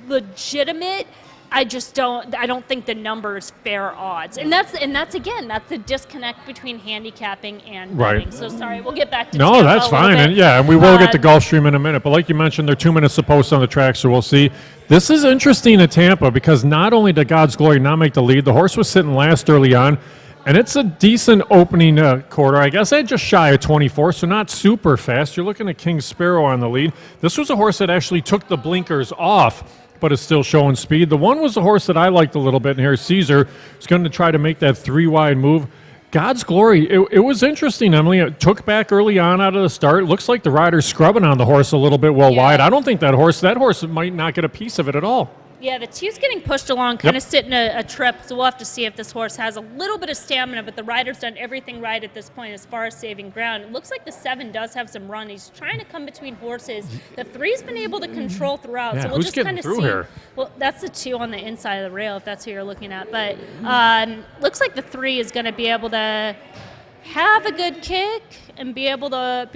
legitimate. I don't think the number is fair odds. And that's the disconnect between handicapping and Right. betting. So sorry, we'll get back to No, Tampa that's a little fine. bit. And we will get to Gulfstream in a minute. But like you mentioned, they're 2 minutes to post on the track, so we'll see. This is interesting at Tampa because not only did God's Glory not make the lead, the horse was sitting last early on, and it's a decent opening quarter. I guess I just shy of 24, so not super fast. You're looking at King Sparrow on the lead. This was a horse that actually took the blinkers off, but is still showing speed. The one was a horse that I liked a little bit, and here Caesar is going to try to make that 3-wide move. God's Glory, it was interesting, Emily. It took back early on out of the start. Looks like the rider's scrubbing on the horse a little bit wide. I don't think that horse might not get a piece of it at all. Yeah, the 2's getting pushed along, kind of sitting a trip, so we'll have to see if this horse has a little bit of stamina, but the rider's done everything right at this point as far as saving ground. It looks like the 7 does have some run. He's trying to come between horses. The 3's been able to control throughout, Yeah, so we'll who's just getting kind of through see. here? Well, that's the 2 on the inside of the rail, if that's who you're looking at. But looks like the 3 is going to be able to have a good kick and be able to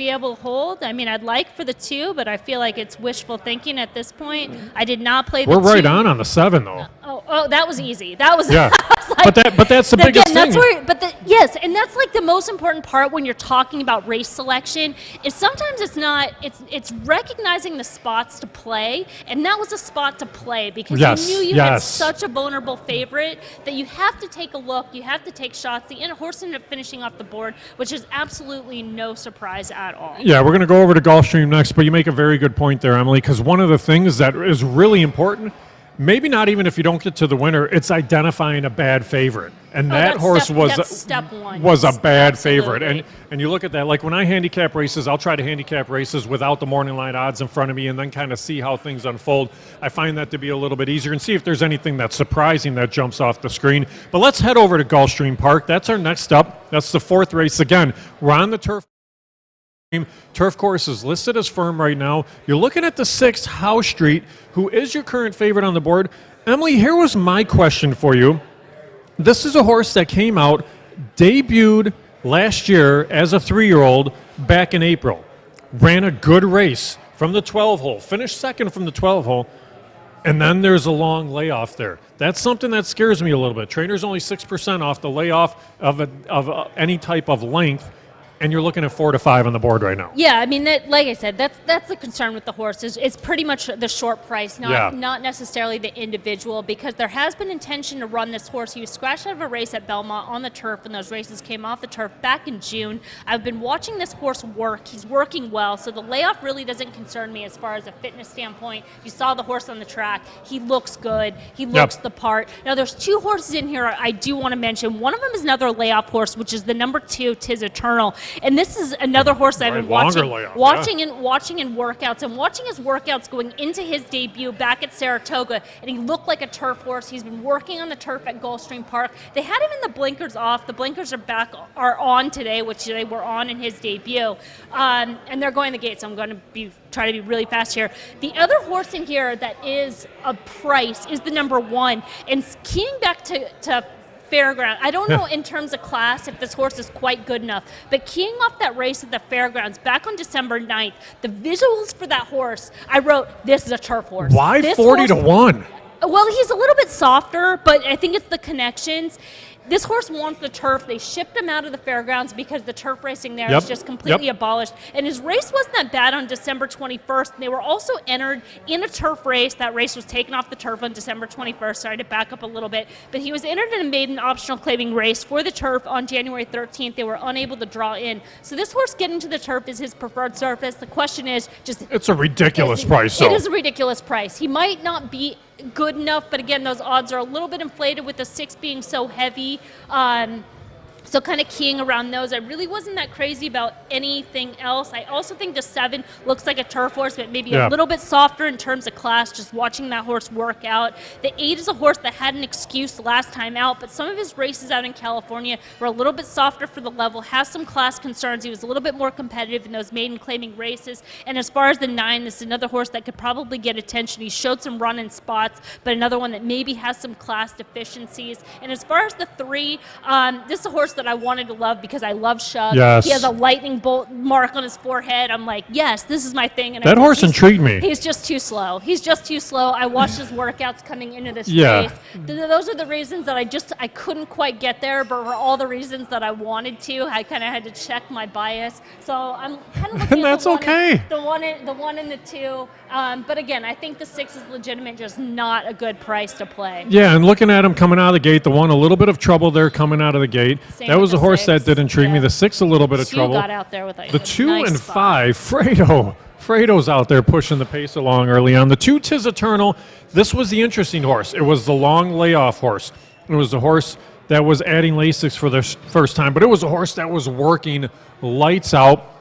hold. I mean, I'd like for the 2, but I feel like it's wishful thinking at this point. I did not play the 2. We're right on the 7, though. Oh, that was easy. That was Yeah. I was like, But that's the biggest again, that's thing. where, yes, and that's like the most important part when you're talking about race selection is sometimes it's recognizing the spots to play, and that was a spot to play because you knew you had such a vulnerable favorite that you have to take a look, you have to take shots. The horse ended up finishing off the board, which is absolutely no surprise at all. Yeah, we're going to go over to Gulfstream next, but you make a very good point there, Emily, because one of the things that is really important maybe not even if you don't get to the winner, it's identifying a bad favorite. And that horse that's step one. was a bad Absolutely. favorite. And you look at that, like when I handicap races, I'll try to handicap races without the morning line odds in front of me and then kind of see how things unfold. I find that to be a little bit easier and see if there's anything that's surprising that jumps off the screen. But let's head over to Gulfstream Park. That's our next up. That's the 4th race. Again, we're on the turf. Turf course is listed as firm right now. You're looking at the 6th, House Street, who is your current favorite on the board. Emily, here was my question for you. This is a horse that came out, debuted last year as a 3-year-old back in April. Ran a good race from the 12-hole, finished 2nd from the 12-hole, and then there's a long layoff there. That's something that scares me a little bit. Trainer's only 6% off the layoff of any type of length. And you're looking at 4 to 5 on the board right now. Yeah, I mean, like I said, that's the concern with the horses. It's pretty much the short price, not necessarily the individual, because there has been intention to run this horse. He was scratched out of a race at Belmont on the turf when those races came off the turf back in June. I've been watching this horse work. He's working well, so the layoff really doesn't concern me as far as a fitness standpoint. You saw the horse on the track. He looks good. He looks the part. Now, there's 2 horses in here I do want to mention. One of them is another layoff horse, which is the number 2, Tis Eternal. And this is another horse I've been watching in workouts, and watching his workouts going into his debut back at Saratoga, and he looked like a turf horse. He's been working on the turf at Gulfstream Park. They had him in the blinkers off. The blinkers are on today, which they were on in his debut, and they're going the gate. So I'm going to try to be really fast here. The other horse in here that is a price is the number 1, and keying back to Fairground. I don't know in terms of class if this horse is quite good enough, but keying off that race at the Fairgrounds back on December 9th, the visuals for that horse, I wrote, this is a turf horse. Why 40 to 1? Well, he's a little bit softer, but I think it's the connections. This horse wants the turf. They shipped him out of the Fairgrounds because the turf racing there is just completely abolished. And his race wasn't that bad on December 21st. They were also entered in a turf race. That race was taken off the turf on December 21st. Sorry to back up a little bit. But he was entered in a maiden optional claiming race for the turf on January 13th. They were unable to draw in. So this horse getting to the turf is his preferred surface. The question is just... It's a ridiculous price. It is a ridiculous price. He might not be good enough, but again, those odds are a little bit inflated with the 6 being so heavy. So kind of keying around those. I really wasn't that crazy about anything else. I also think the 7 looks like a turf horse, but maybe a little bit softer in terms of class, just watching that horse work out. The 8 is a horse that had an excuse last time out, but some of his races out in California were a little bit softer for the level, has some class concerns. He was a little bit more competitive in those maiden claiming races. And as far as the 9, this is another horse that could probably get attention. He showed some run-in spots, but another one that maybe has some class deficiencies. And as far as the 3, this is a horse that I wanted to love because I love Shug. Yes. He has a lightning bolt mark on his forehead. I'm like, yes, this is my thing. And that horse intrigued me. He's just too slow. He's just too slow. I watched his workouts coming into this race. Those are the reasons that I couldn't quite get there, but for all the reasons that I wanted to, I kind of had to check my bias. So I'm kind of looking at the 1 and the 2. But again, I think the 6 is legitimate, just not a good price to play. Yeah, and looking at him coming out of the gate, the 1 a little bit of trouble there coming out of the gate. That was a horse 6. that did intrigue me. The 6 a little bit of trouble. Got out there with the 2 and 5, Fredo's out there pushing the pace along early on. The 2, Tis Eternal, this was the interesting horse. It was the long layoff horse. It was the horse that was adding Lasix for the first time, but it was a horse that was working lights out.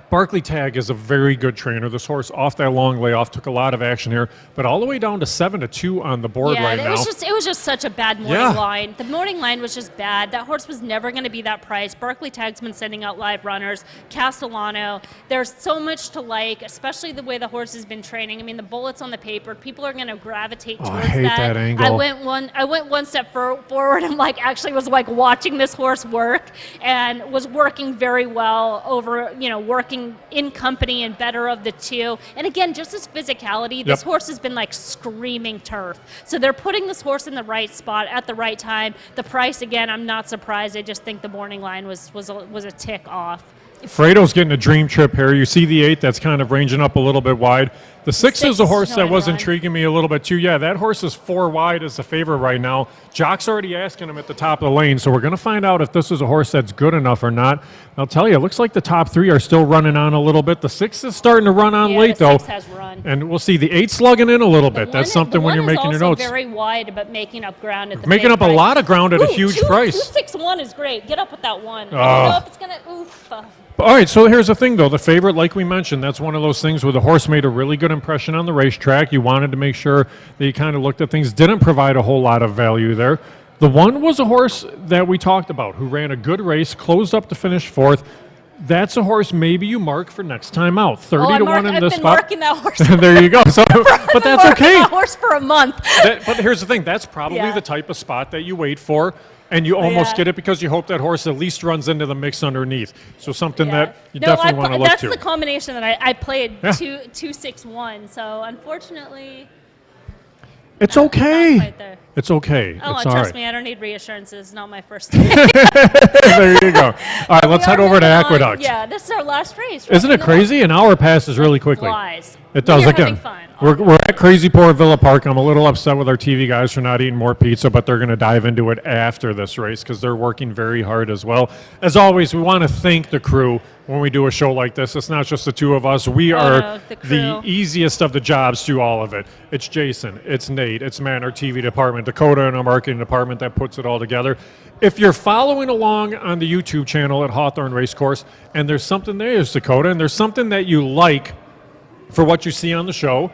Barkley Tagg is a very good trainer. This horse off that long layoff took a lot of action here, but all the way down to 7 to 2 on the board right now. It was just such a bad morning line. The morning line was just bad. That horse was never going to be that price. Barkley Tagg's been sending out live runners. Castellano. There's so much to like, especially the way the horse has been training. I mean, the bullets on the paper. People are going to gravitate towards that. I hate that angle. I went one step forward and was watching this horse work and was working very well over working in company and better of the 2. And again, just his physicality, this horse has been screaming turf. So they're putting this horse in the right spot at the right time. The price, again, I'm not surprised. I just think the morning line was a tick off. Fredo's getting a dream trip here. You see the 8 that's kind of ranging up a little bit wide. The 6 is a horse that was run. intriguing me a little bit too. Yeah, that horse is 4 wide as the favorite right now. Jock's already asking him at the top of the lane, so we're going to find out if this is a horse that's good enough or not. I'll tell you, it looks like the top 3 are still running on a little bit. The 6 is starting to run on late, though. The 6 has run. And we'll see the 8 slugging in a little bit. That's something when you're making your notes. Very wide, but making up ground at the making up price. a lot of ground at a huge price. 261 is great. Get up with that one. I don't know if it's gonna. Oof. All right, so here's the thing, though. The favorite, like we mentioned, that's one of those things where the horse made a really good impression on the racetrack. You wanted to make sure that you kind of looked at things. Didn't provide a whole lot of value there. The 1 was a horse that we talked about who ran a good race, closed up to finish 4th. That's a horse maybe you mark for next time out. 30 to 1 in this spot. I've been marking that horse. There you go. So, but that's okay. That horse for a month. But here's the thing. That's probably the type of spot that you wait for. And you almost get it because you hope that horse at least runs into the mix underneath. So something that you definitely want to look to. That's the combination that I played 2-6-1. So unfortunately, it's okay. It's okay. Oh, it's trust all me, I don't need reassurances. Not my first. There you go. All right, let's head over to Aqueduct. Yeah, this is our last race. Right? Isn't it crazy? An hour passes really quickly. Flies. It does. We're Again, having fun. we're at Crazy Port Villa Park. I'm a little upset with our TV guys for not eating more pizza, but they're going to dive into it after this race because they're working very hard as well. As always, we want to thank the crew when we do a show like this. It's not just the 2 of us. We are the easiest of the jobs to all of it. It's Jason, it's Nate, it's Matt in our TV department, Dakota in our marketing department that puts it all together. If you're following along on the YouTube channel at Hawthorne Racecourse and there's something there, Dakota, and there's something that you like for what you see on the show,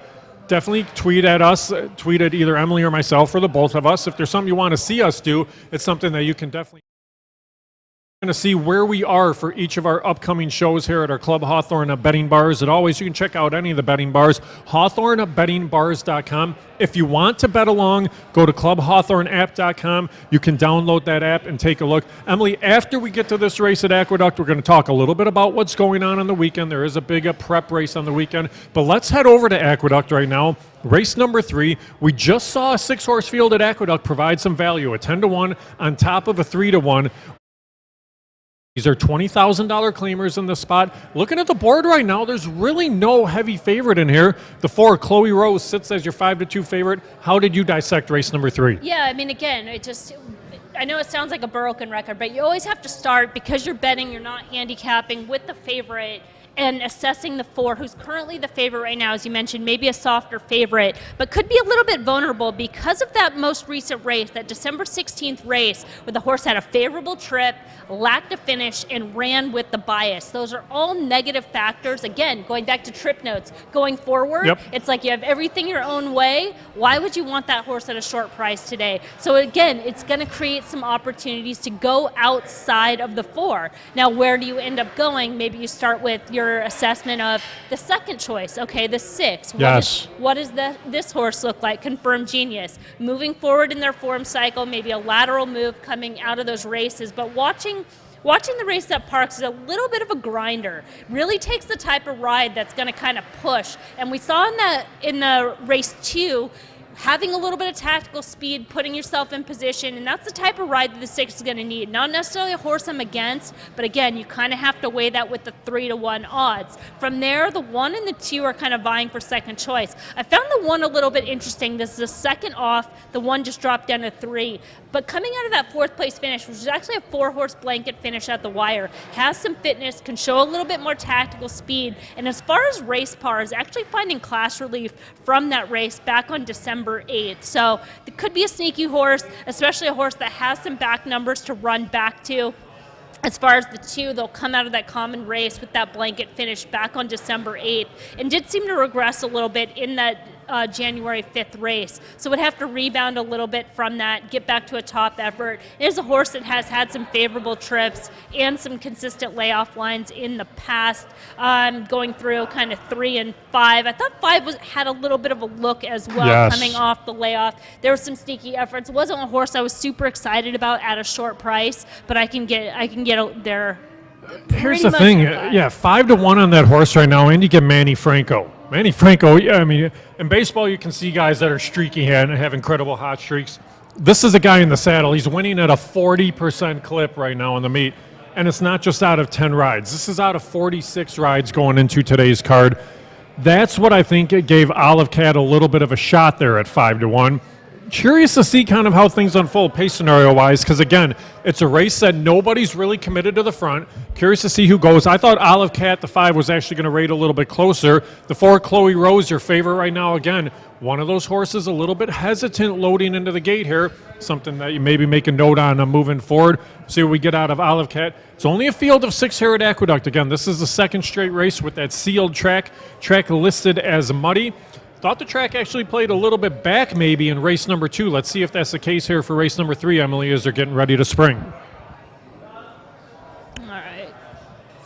definitely tweet at us, tweet at either Emily or myself or the both of us. If there's something you want to see us do, it's something that you can definitely going to see where we are for each of our upcoming shows here at our Club Hawthorne betting bars. As always, you can check out any of the betting bars, hawthornebettingbars.com. If you want to bet along, go to clubhawthorneapp.com. You can download that app and take a look. Emily, after we get to this race at Aqueduct, we're going to talk a little bit about what's going on the weekend. There is a big prep race on the weekend, but let's head over to Aqueduct right now. Race number 3. We just saw a 6-horse field at Aqueduct provide some value, a 10-1 on top of a 3-1. These are $20,000 claimers in the spot. Looking at the board right now, there's really no heavy favorite in here. The 4, Chloe Rose, sits as your 5-2 favorite. How did you dissect race number 3? Yeah, I mean, again, I know it sounds like a broken record, but you always have to start because you're betting, you're not handicapping with the favorite and assessing the 4, who's currently the favorite right now, as you mentioned, maybe a softer favorite, but could be a little bit vulnerable because of that most recent race, that December 16th race, where the horse had a favorable trip, lacked a finish, and ran with the bias. Those are all negative factors. Again, going back to trip notes, going forward, it's like you have everything your own way. Why would you want that horse at a short price today? So again, it's going to create some opportunities to go outside of the 4. Now, where do you end up going? Maybe you start with your assessment of the second choice. Okay, the 6. What does this horse look like? Confirmed Genius. Moving forward in their form cycle, maybe a lateral move coming out of those races, but watching the race at Parks is a little bit of a grinder. Really takes the type of ride that's going to kind of push. And we saw in the race 2, having a little bit of tactical speed, putting yourself in position, and that's the type of ride that the 6 is going to need. Not necessarily a horse I'm against, but again, you kind of have to weigh that with the 3-1 odds. From there, the 1 and the 2 are kind of vying for second choice. I found the 1 a little bit interesting. This is a second off. The 1 just dropped down to 3. But coming out of that 4th place finish, which is actually a 4-horse blanket finish at the wire, has some fitness, can show a little bit more tactical speed, and as far as race par, is actually finding class relief from that race back on December 8th. So it could be a sneaky horse, especially a horse that has some back numbers to run back to. As far as the 2, they'll come out of that common race with that blanket finish back on December 8th and did seem to regress a little bit in that January 5th race. So would have to rebound a little bit from that, get back to a top effort. It is a horse that has had some favorable trips and some consistent layoff lines in the past, going through kind of 3 and 5. I thought 5 had a little bit of a look as well, coming off the layoff. There were some sneaky efforts. It wasn't a horse I was super excited about at a short price, but I can get there. Here's the thing, 5-1 on that horse right now, and you get Manny Franco. Manny Franco, I mean, in baseball you can see guys that are streaky and have incredible hot streaks. This is a guy in the saddle. He's winning at a 40% clip right now in the meet, and it's not just out of 10 rides. This is out of 46 rides going into today's card. That's what I think it gave Olive Cat a little bit of a shot there at 5-1. Curious to see kind of how things unfold pace scenario-wise, because, again, it's a race that nobody's really committed to the front. Curious to see who goes. I thought Olive Cat, the 5, was actually going to rate a little bit closer. The 4, Chloe Rose, your favorite right now. Again, one of those horses a little bit hesitant loading into the gate here, something that you maybe make a note on moving forward. See what we get out of Olive Cat. It's only a field of 6 here at Aqueduct. Again, this is the second straight race with that sealed track listed as muddy. Thought the track actually played a little bit back maybe in race number 2. Let's see if that's the case here for race number 3, Emily, as they're getting ready to spring. All right.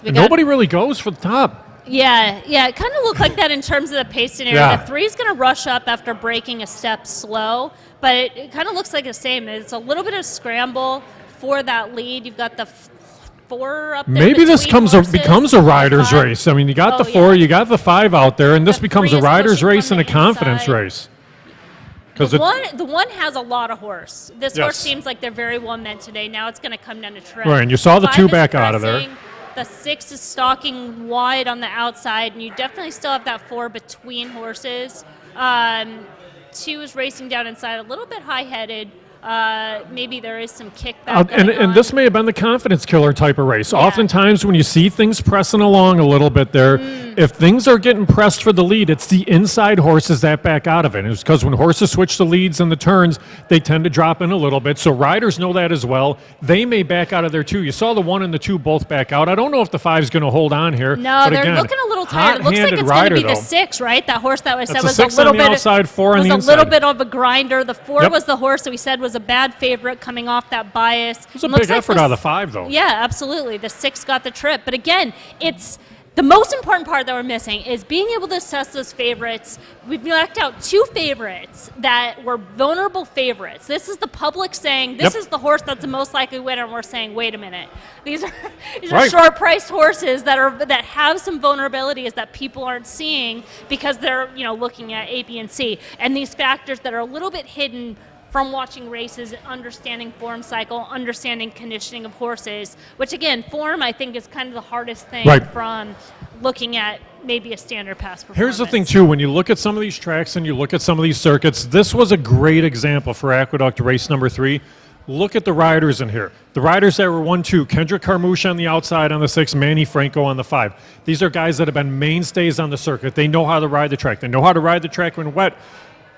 And nobody really goes for the top. Yeah, it kind of looked like that in terms of the pace scenario. Yeah. The 3 is going to rush up after breaking a step slow, but it kind of looks like the same. It's a little bit of scramble for that lead. You've got the 4 up there. Maybe this becomes a rider's 5. race. I mean, you got the 4, you got the 5 out there, and this becomes a rider's race and a confidence race. The one has a lot of horse. This Yes. horse seems like they're very well meant today. Now it's going to come down to trip. Right, and you saw the 5 2 is back out of there. pressing, The 6 is stalking wide on the outside, and you definitely still have that 4 between horses. 2 is racing down inside, a little bit high-headed. Maybe there is some kickback. And this may have been the confidence killer type of race. Yeah. Oftentimes when you see things pressing along a little bit there, if things are getting pressed for the lead, it's the inside horses that back out of it. It's because when horses switch the leads and the turns, they tend to drop in a little bit. So riders know that as well. They may back out of there too. You saw the 1 and the 2 both back out. I don't know if the 5 is going to hold on here. No, but they're again, looking a little tired. It looks like it's going to be the 6, right? That horse that was said was a little bit outside, 4 on the inside. Was a little bit of a grinder. The 4 was the horse that we said was a bad favorite coming off that bias. It was a big effort out of the 5, though. Yeah, absolutely. The 6 got the trip. But again, it's the most important part that we're missing is being able to assess those favorites. We've knocked out 2 favorites that were vulnerable favorites. This is the public saying this is the horse that's the most likely winner, and we're saying, wait a minute. These are short-priced horses that have some vulnerabilities that people aren't seeing because they're looking at A, B, and C, and these factors that are a little bit hidden from watching races, understanding form cycle, understanding conditioning of horses, which again, form I think is kind of the hardest thing from looking at maybe a standard pass performance. Here's the thing too, when you look at some of these tracks and you look at some of these circuits, this was a great example for Aqueduct race number 3. Look at the riders in here. The riders that were 1-2, Kendrick Carmouche on the outside on the 6, Manny Franco on the 5. These are guys that have been mainstays on the circuit. They know how to ride the track. They know how to ride the track when wet.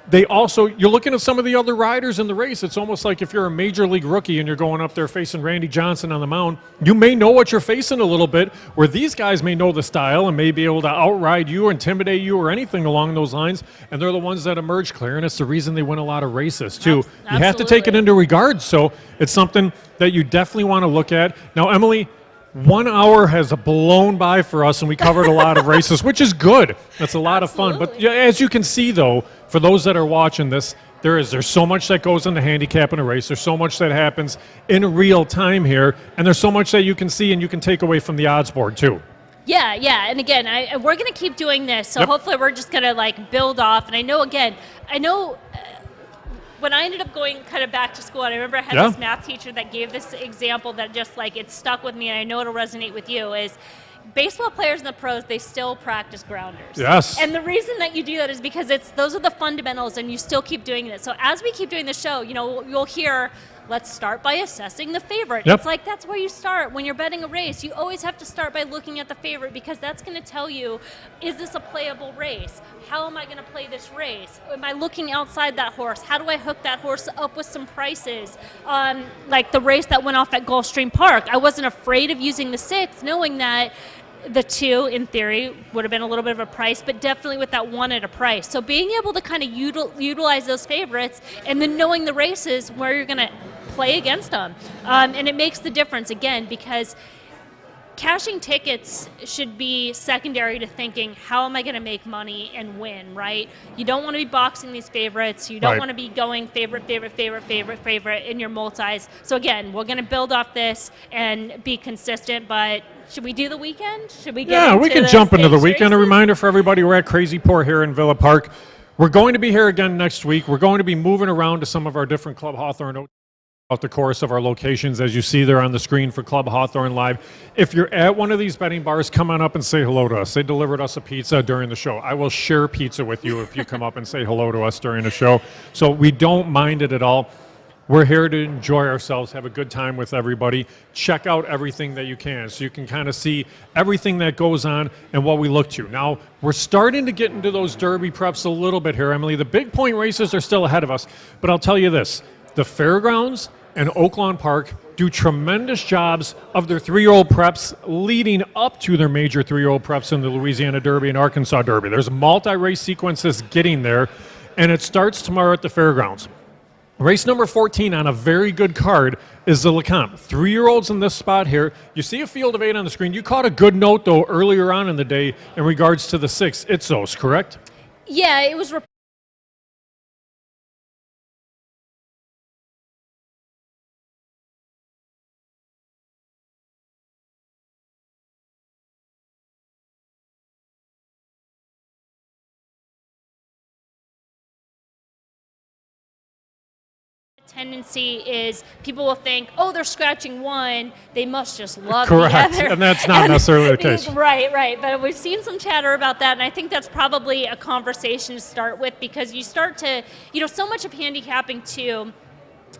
They also, you're looking at some of the other riders in the race. It's almost like if you're a major league rookie and you're going up there facing Randy Johnson on the mound, you may know what you're facing a little bit, where these guys may know the style and may be able to outride you or intimidate you or anything along those lines, and they're the ones that emerge clear, and it's the reason they win a lot of races, too. Absolutely. You have to take it into regard, so it's something that you definitely want to look at. Now, Emily, 1 hour has blown by for us, and we covered a lot of races, which is good. That's a lot of fun. But as you can see, though, for those that are watching this, there's so much that goes into handicapping a race. There's so much that happens in real time here, and there's so much that you can see and you can take away from the odds board, too. Yeah, and again, we're going to keep doing this, so hopefully we're just going to build off. And I know when I ended up going kind of back to school, and I remember I had this math teacher that gave this example that just it stuck with me, and I know it'll resonate with you, is baseball players in the pros, they still practice grounders. Yes. And the reason that you do that is because those are the fundamentals, and you still keep doing it. So as we keep doing the show, you'll hear, let's start by assessing the favorite. It's like that's where you start when you're betting a race. You always have to start by looking at the favorite, because that's going to tell you, is this a playable race? How am I going to play this race? Am I looking outside that horse? How do I hook that horse up with some prices? Like the race that went off at Gulfstream Park, I wasn't afraid of using the 6, knowing that the 2, in theory, would have been a little bit of a price, but definitely with that 1 at a price. So being able to kind of utilize those favorites, and then knowing the races where you're going to play against them. And it makes the difference, again, because cashing tickets should be secondary to thinking, how am I going to make money and win, right? You don't want to be boxing these favorites. You don't want to be going favorite in your multis. So again, we're going to build off this and be consistent, but should we do the weekend? Should we get into we can jump into the weekend. A reminder for everybody, we're at Crazy Port here in Villa Park. We're going to be here again next week. We're going to be moving around to some of our different Club Hawthorne out the course of our locations, as you see there on the screen for Club Hawthorne Live. If you're at one of these betting bars, come on up and say hello to us. They delivered us a pizza during the show. I will share pizza with you if you come up and say hello to us during the show. So we don't mind it at all. We're here to enjoy ourselves, have a good time with everybody. Check out everything that you can so you can kind of see everything that goes on and what we look to. Now, we're starting to get into those Derby preps a little bit here, Emily. The big point races are still ahead of us, but I'll tell you this. The fairgrounds and Oaklawn Park do tremendous jobs of their 3-year-old preps leading up to their major 3-year-old preps in the Louisiana Derby and Arkansas Derby. There's multi-race sequences getting there, and it starts tomorrow at the fairgrounds. Race number 14 on a very good card is the Lecomte. 3-year-olds in this spot here. You see a field of 8 on the screen. You caught a good note, though, earlier on in the day in regards to the 6 Itzos, correct? Yeah, it was tendency is people will think, oh, they're scratching one, they must just love Correct. the other. And that's not necessarily the case. Right. But we've seen some chatter about that, and I think that's probably a conversation to start with, because you start to, so much of handicapping too,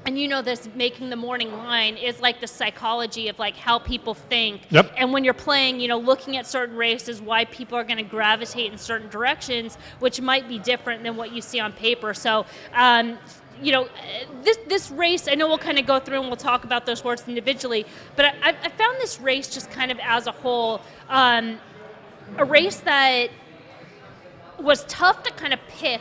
and you know this, making the morning line is like the psychology of like how people think. Yep. And when you're playing, looking at certain races, why people are going to gravitate in certain directions, which might be different than what you see on paper. So, this race, I know we'll kind of go through and we'll talk about those horses individually, but I found this race just kind of as a whole, a race that was tough to kind of pick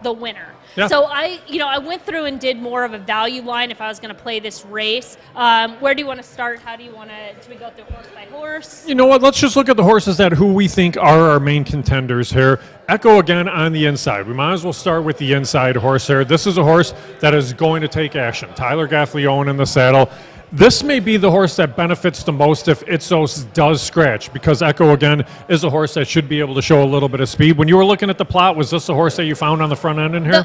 the winner. Yeah. So I went through and did more of a value line if I was going to play this race. Where do you want to start? How do you want to? Should we go through horse by horse? You know what? Let's just look at the horses who we think are our main contenders here. Echo again on the inside. We might as well start with the inside horse here. This is a horse that is going to take action. Tyler Gaffleone in the saddle. This may be the horse that benefits the most if Itzos does scratch, because Echo, again, is a horse that should be able to show a little bit of speed. When you were looking at the plot, was this the horse that you found on the front end in here?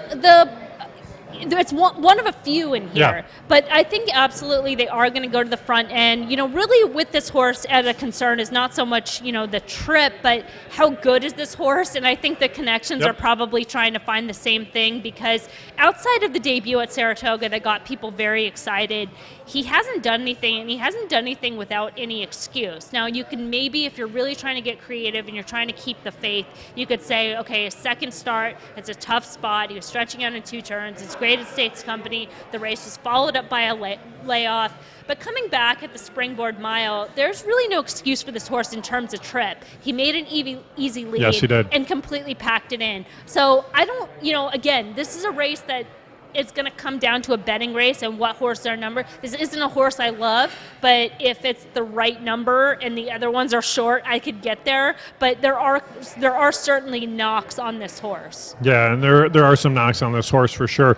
It's one of a few in here, Yeah. But I think absolutely they are going to go to the front end. Really with this horse as a concern is not so much, the trip, but how good is this horse? And I think the connections Yep. are probably trying to find the same thing, because outside of the debut at Saratoga that got people very excited, he hasn't done anything, and he hasn't done anything without any excuse. Now, you can maybe, if you're really trying to get creative and you're trying to keep the faith, you could say, okay, a second start, it's a tough spot, he was stretching out in 2 turns, it's great at Stakes Company, the race was followed up by a layoff, but coming back at the Springboard Mile, there's really no excuse for this horse in terms of trip. He made an easy lead. Yes, he did. And completely packed it in. So I don't, again, this is a race that it's going to come down to a betting race and what horse are number. This isn't a horse I love, but if it's the right number and the other ones are short, I could get there. But there are certainly knocks on this horse. Yeah, and there are some knocks on this horse for sure.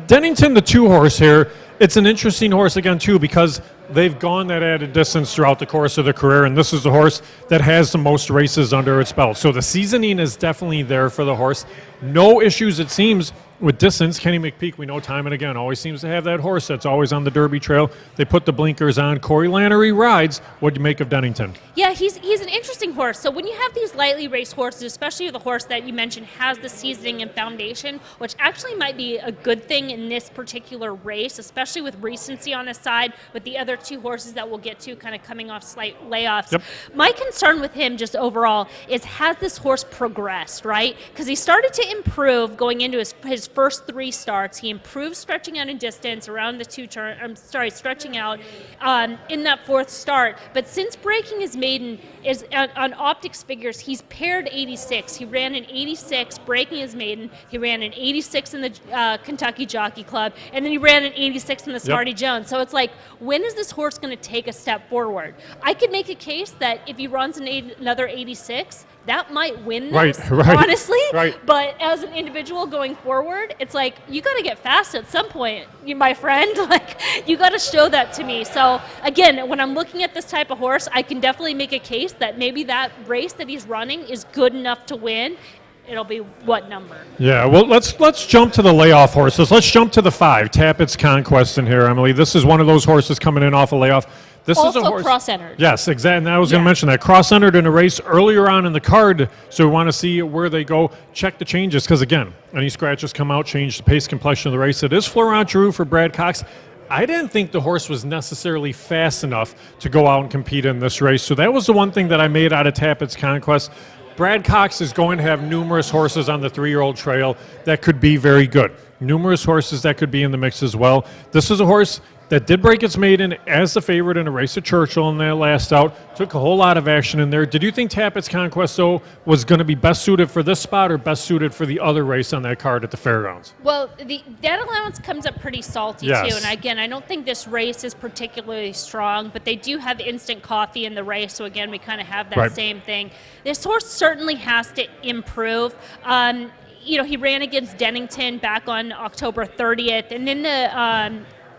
Dennington, the 2-horse here, it's an interesting horse again too, because they've gone that added distance throughout the course of their career, and this is the horse that has the most races under its belt. So the seasoning is definitely there for the horse. No issues, it seems, with distance. Kenny McPeak, we know time and again, always seems to have that horse that's always on the Derby trail. They put the blinkers on. Corey Lannery rides. What do you make of Dennington? Yeah, he's an interesting horse. So when you have these lightly raced horses, especially the horse that you mentioned has the seasoning and foundation, which actually might be a good thing in this particular race, especially with recency on his side, with the other 2 horses that we'll get to kind of coming off slight layoffs. Yep. My concern with him just overall is, has this horse progressed, right? Because he started to improve going into his first 3 starts. He improved stretching out in distance around the 2 turn. Stretching out in that 4th start. But since breaking his maiden, is on Optics figures, he's paired 86. He ran an 86 breaking his maiden. He ran an 86 in the Kentucky Jockey Club, and then he ran an 86 in the Smarty Jones. So it's like, when is this horse going to take a step forward? I could make a case that if he runs another 86, that might win this, honestly. Right. But as an individual going forward, it's like, you got to get fast at some point, my friend. Like, you got to show that to me. So again, when I'm looking at this type of horse, I can definitely make a case that maybe that race that he's running is good enough to win. it'll be what number. Yeah, well, let's jump to the layoff horses. Let's jump to the 5, Tappett's Conquest in here, Emily. This is one of those horses coming in off a layoff. This Also is a horse cross-entered. Yes, exactly. And I was going to mention that cross-entered in a race earlier on in the card, so we want to see where they go. Check the changes because again, any scratches come out, change the pace complexion of the race. It is Florent Giroux for Brad Cox. I didn't think the horse was necessarily fast enough to go out and compete in this race, so that was the one thing that I made out of Tappett's Conquest. Brad Cox is going to have numerous horses on the 3-year-old trail that could be very good. Numerous horses that could be in the mix as well. This is a horse that did break its maiden as the favorite in a race at Churchill in that last out. Took a whole lot of action in there. Did you think Tappett's Conquest, though, was going to be best suited for this spot or best suited for the other race on that card at the fairgrounds? Well, that allowance comes up pretty salty, Yes. too. And again, I don't think this race is particularly strong, but they do have instant coffee in the race. So again, we kind of have that same thing. This horse certainly has to improve. He ran against Dennington back on October 30th. And then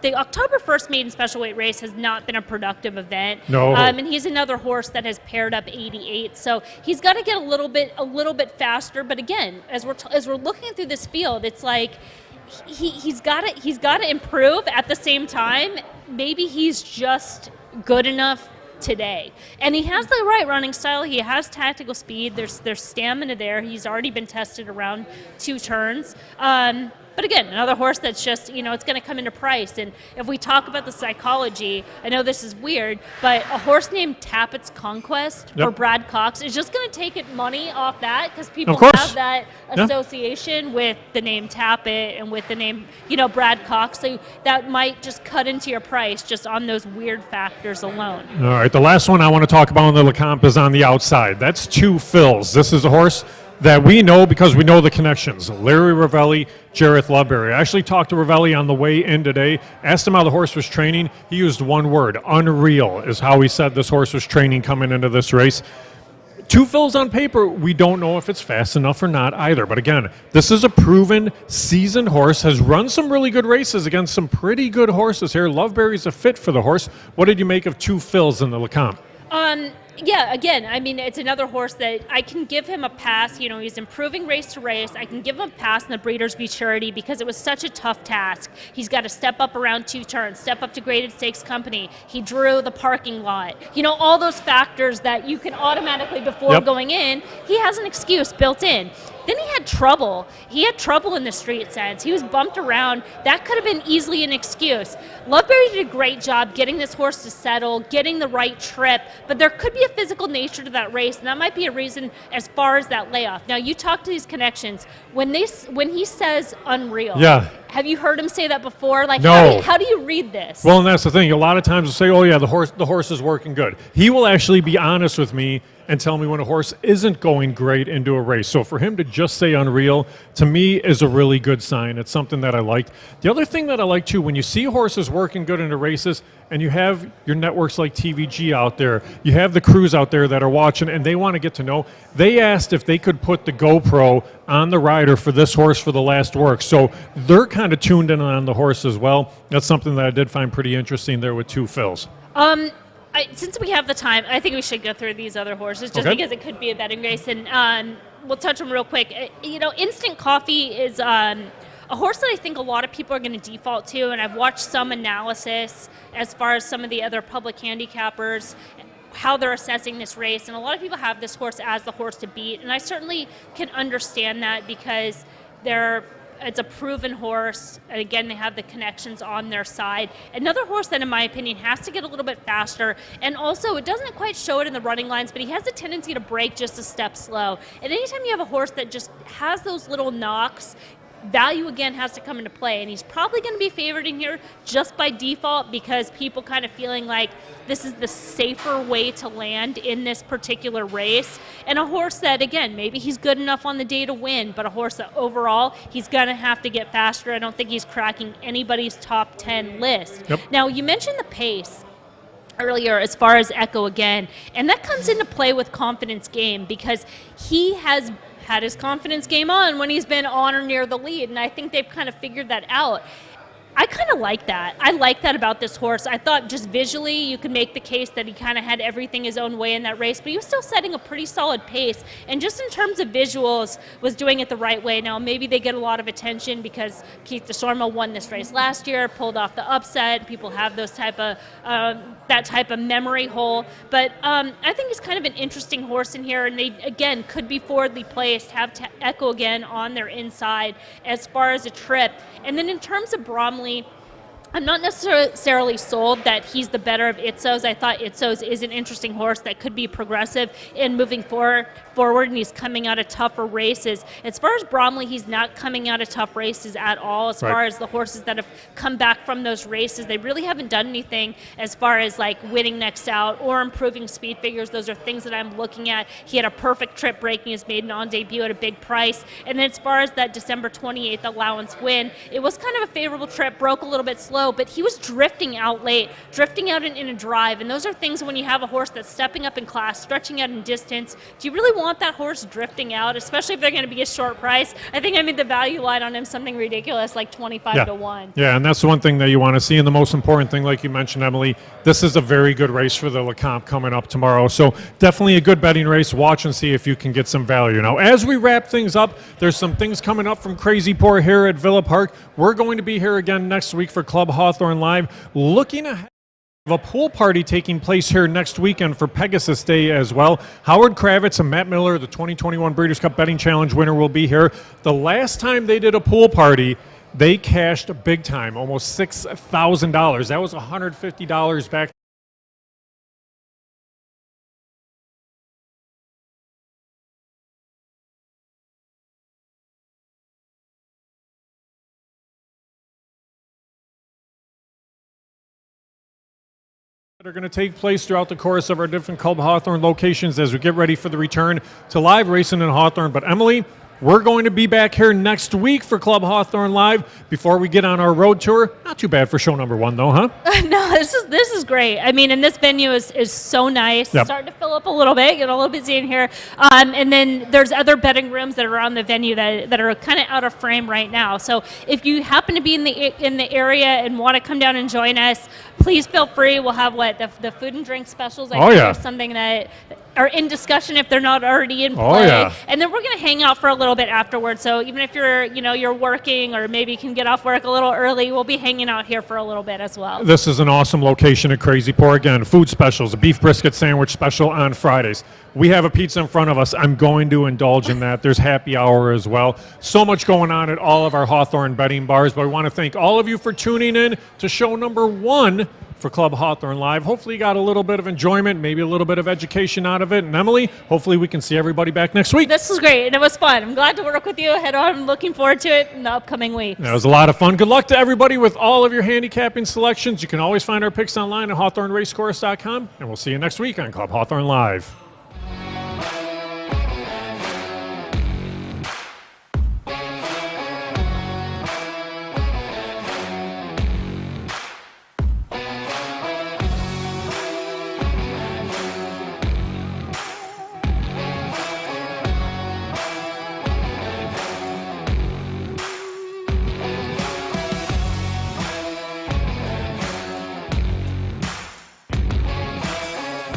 the October 1st maiden special weight race has not been a productive event. No. And he's another horse that has paired up 88. So he's got to get a little bit faster. But again, as we're looking through this field, it's like he's got to improve at the same time. Maybe he's just good enough today. And he has the right running style. He has tactical speed. There's stamina there. He's already been tested around 2 turns. But again, another horse that's just, it's going to come into price. And if we talk about the psychology, I know this is weird, but a horse named Tappett's Conquest for Brad Cox is just going to take money off that because people have that association with the name Tappett and with the name, Brad Cox. So that might just cut into your price just on those weird factors alone. All right, the last one I want to talk about in the LeComp is on the outside. That's 2 Phils. This is a horse that we know because we know the connections. Larry Ravelli, Jareth Loveberry. I actually talked to Ravelli on the way in today, asked him how the horse was training. He used one word, unreal, is how he said this horse was training coming into this race. 2 Phils on paper, we don't know if it's fast enough or not either. But again, this is a proven, seasoned horse, has run some really good races against some pretty good horses here. Loveberry's a fit for the horse. What did you make of 2 Phils in the LeComp? Yeah, again, I mean, it's another horse that I can give him a pass. He's improving race to race. I can give him a pass in the Breeders' Futurity because it was such a tough task. He's got to step up around 2 turns, step up to graded stakes company. He drew the parking lot. All those factors that you can automatically, before going in, he has an excuse built in. Then he had trouble. He had trouble in the street sense. He was bumped around. That could have been easily an excuse. Loveberry did a great job getting this horse to settle, getting the right trip, but there could be a physical nature to that race, and that might be a reason as far as that layoff. Now, you talk to these connections. When he says unreal, have you heard him say that before? Like, no. How do you read this? Well, and that's the thing. A lot of times they'll say, oh, yeah, the horse is working good. He will actually be honest with me and tell me when a horse isn't going great into a race. So for him to just say unreal, to me, is a really good sign. It's something that I liked. The other thing that I like, too, when you see horses working good into races and you have your networks like TVG out there, you have the crews out there that are watching and they want to get to know, they asked if they could put the GoPro on the rider for this horse for the last work. So they're kind of tuned in on the horse as well. That's something that I did find pretty interesting there with 2 Phils. Since we have the time, I think we should go through these other horses just because it could be a betting race, and we'll touch them real quick. Instant Coffee is a horse that I think a lot of people are going to default to, and I've watched some analysis as far as some of the other public handicappers, how they're assessing this race, and a lot of people have this horse as the horse to beat, and I certainly can understand that because it's a proven horse, and again, they have the connections on their side. Another horse that, in my opinion, has to get a little bit faster, and also, it doesn't quite show it in the running lines, but he has a tendency to break just a step slow. And anytime you have a horse that just has those little knocks, value again has to come into play, and he's probably going to be favored in here just by default because people kind of feeling like this is the safer way to land in this particular race. And a horse that, again, maybe he's good enough on the day to win, but a horse that overall he's going to have to get faster. I don't think he's cracking anybody's top 10 list. Now, you mentioned the pace earlier as far as Echo again, and that comes into play with Confidence Game because he has had his confidence game on when he's been on or near the lead, and I think they've kind of figured that out. I kind of like that. I like that about this horse. I thought just visually you could make the case that he kind of had everything his own way in that race, but he was still setting a pretty solid pace. And just in terms of visuals, was doing it the right way. Now, maybe they get a lot of attention because Keith DeSormo won this race last year, pulled off the upset. People have those type of that type of memory hole. But I think he's kind of an interesting horse in here, and they, again, could be forwardly placed, have Echo again on their inside as far as a trip. And then in terms of Bromley, I'm not necessarily sold that he's the better of Itzos. I thought Itzos is an interesting horse that could be progressive in moving forward, and he's coming out of tougher races. As far as Bromley, he's not coming out of tough races at all. As far as the horses that have come back from those races, they really haven't done anything as far as like winning next out or improving speed figures. Those are things that I'm looking at. He had a perfect trip breaking his maiden on debut at a big price. And then as far as that December 28th allowance win, it was kind of a favorable trip, broke a little bit slow, but he was drifting out late, drifting out in a drive, and those are things when you have a horse that's stepping up in class, stretching out in distance. Do you really want that horse drifting out, especially if they're going to be a short price? I think I made the value line on him something ridiculous, like 25 to 1. Yeah, and that's the one thing that you want to see, and the most important thing, like you mentioned, Emily, this is a very good race for the LeCompte coming up tomorrow, so definitely a good betting race. Watch and see if you can get some value. Now, as we wrap things up, there's some things coming up from Crazy Poor here at Villa Park. We're going to be here again next week for Club Hawthorne Live, looking ahead of a pool party taking place here next weekend for Pegasus Day as well. Howard Kravitz and Matt Miller, the 2021 Breeders' Cup Betting Challenge winner, will be here. The last time they did a pool party, they cashed big time, almost $6,000. That was $150 back. Are going to take place throughout the course of our different Club Hawthorne locations as we get ready for the return to live racing in Hawthorne. But Emily, we're going to be back here next week for Club Hawthorne Live before we get on our road tour. Not too bad for show number 1, though, huh? No, this is great. I mean, and this venue is so nice. Yep. Starting to fill up a little bit, get a little busy in here. And then there's other betting rooms that are around the venue that are kind of out of frame right now. So if you happen to be in the area and want to come down and join us, please feel free. We'll have the food and drink specials. I think there's something that are in discussion if they're not already in play. And then we're going to hang out for a little bit afterwards. So even if you're working or maybe can get off work a little early, we'll be hanging out here for a little bit as well. This is an awesome location at Crazy Poor. Again, food specials, a beef brisket sandwich special on Fridays. We have a pizza in front of us. I'm going to indulge in that. There's happy hour as well. So much going on at all of our Hawthorne betting bars, but I want to thank all of you for tuning in to show number 1 for Club Hawthorne Live. Hopefully you got a little bit of enjoyment, maybe a little bit of education out of it. And Emily, hopefully we can see everybody back next week. This was great, and it was fun. I'm glad to work with you. Head on. I'm looking forward to it in the upcoming weeks. That was a lot of fun. Good luck to everybody with all of your handicapping selections. You can always find our picks online at HawthorneRacecourse.com, and we'll see you next week on Club Hawthorne Live.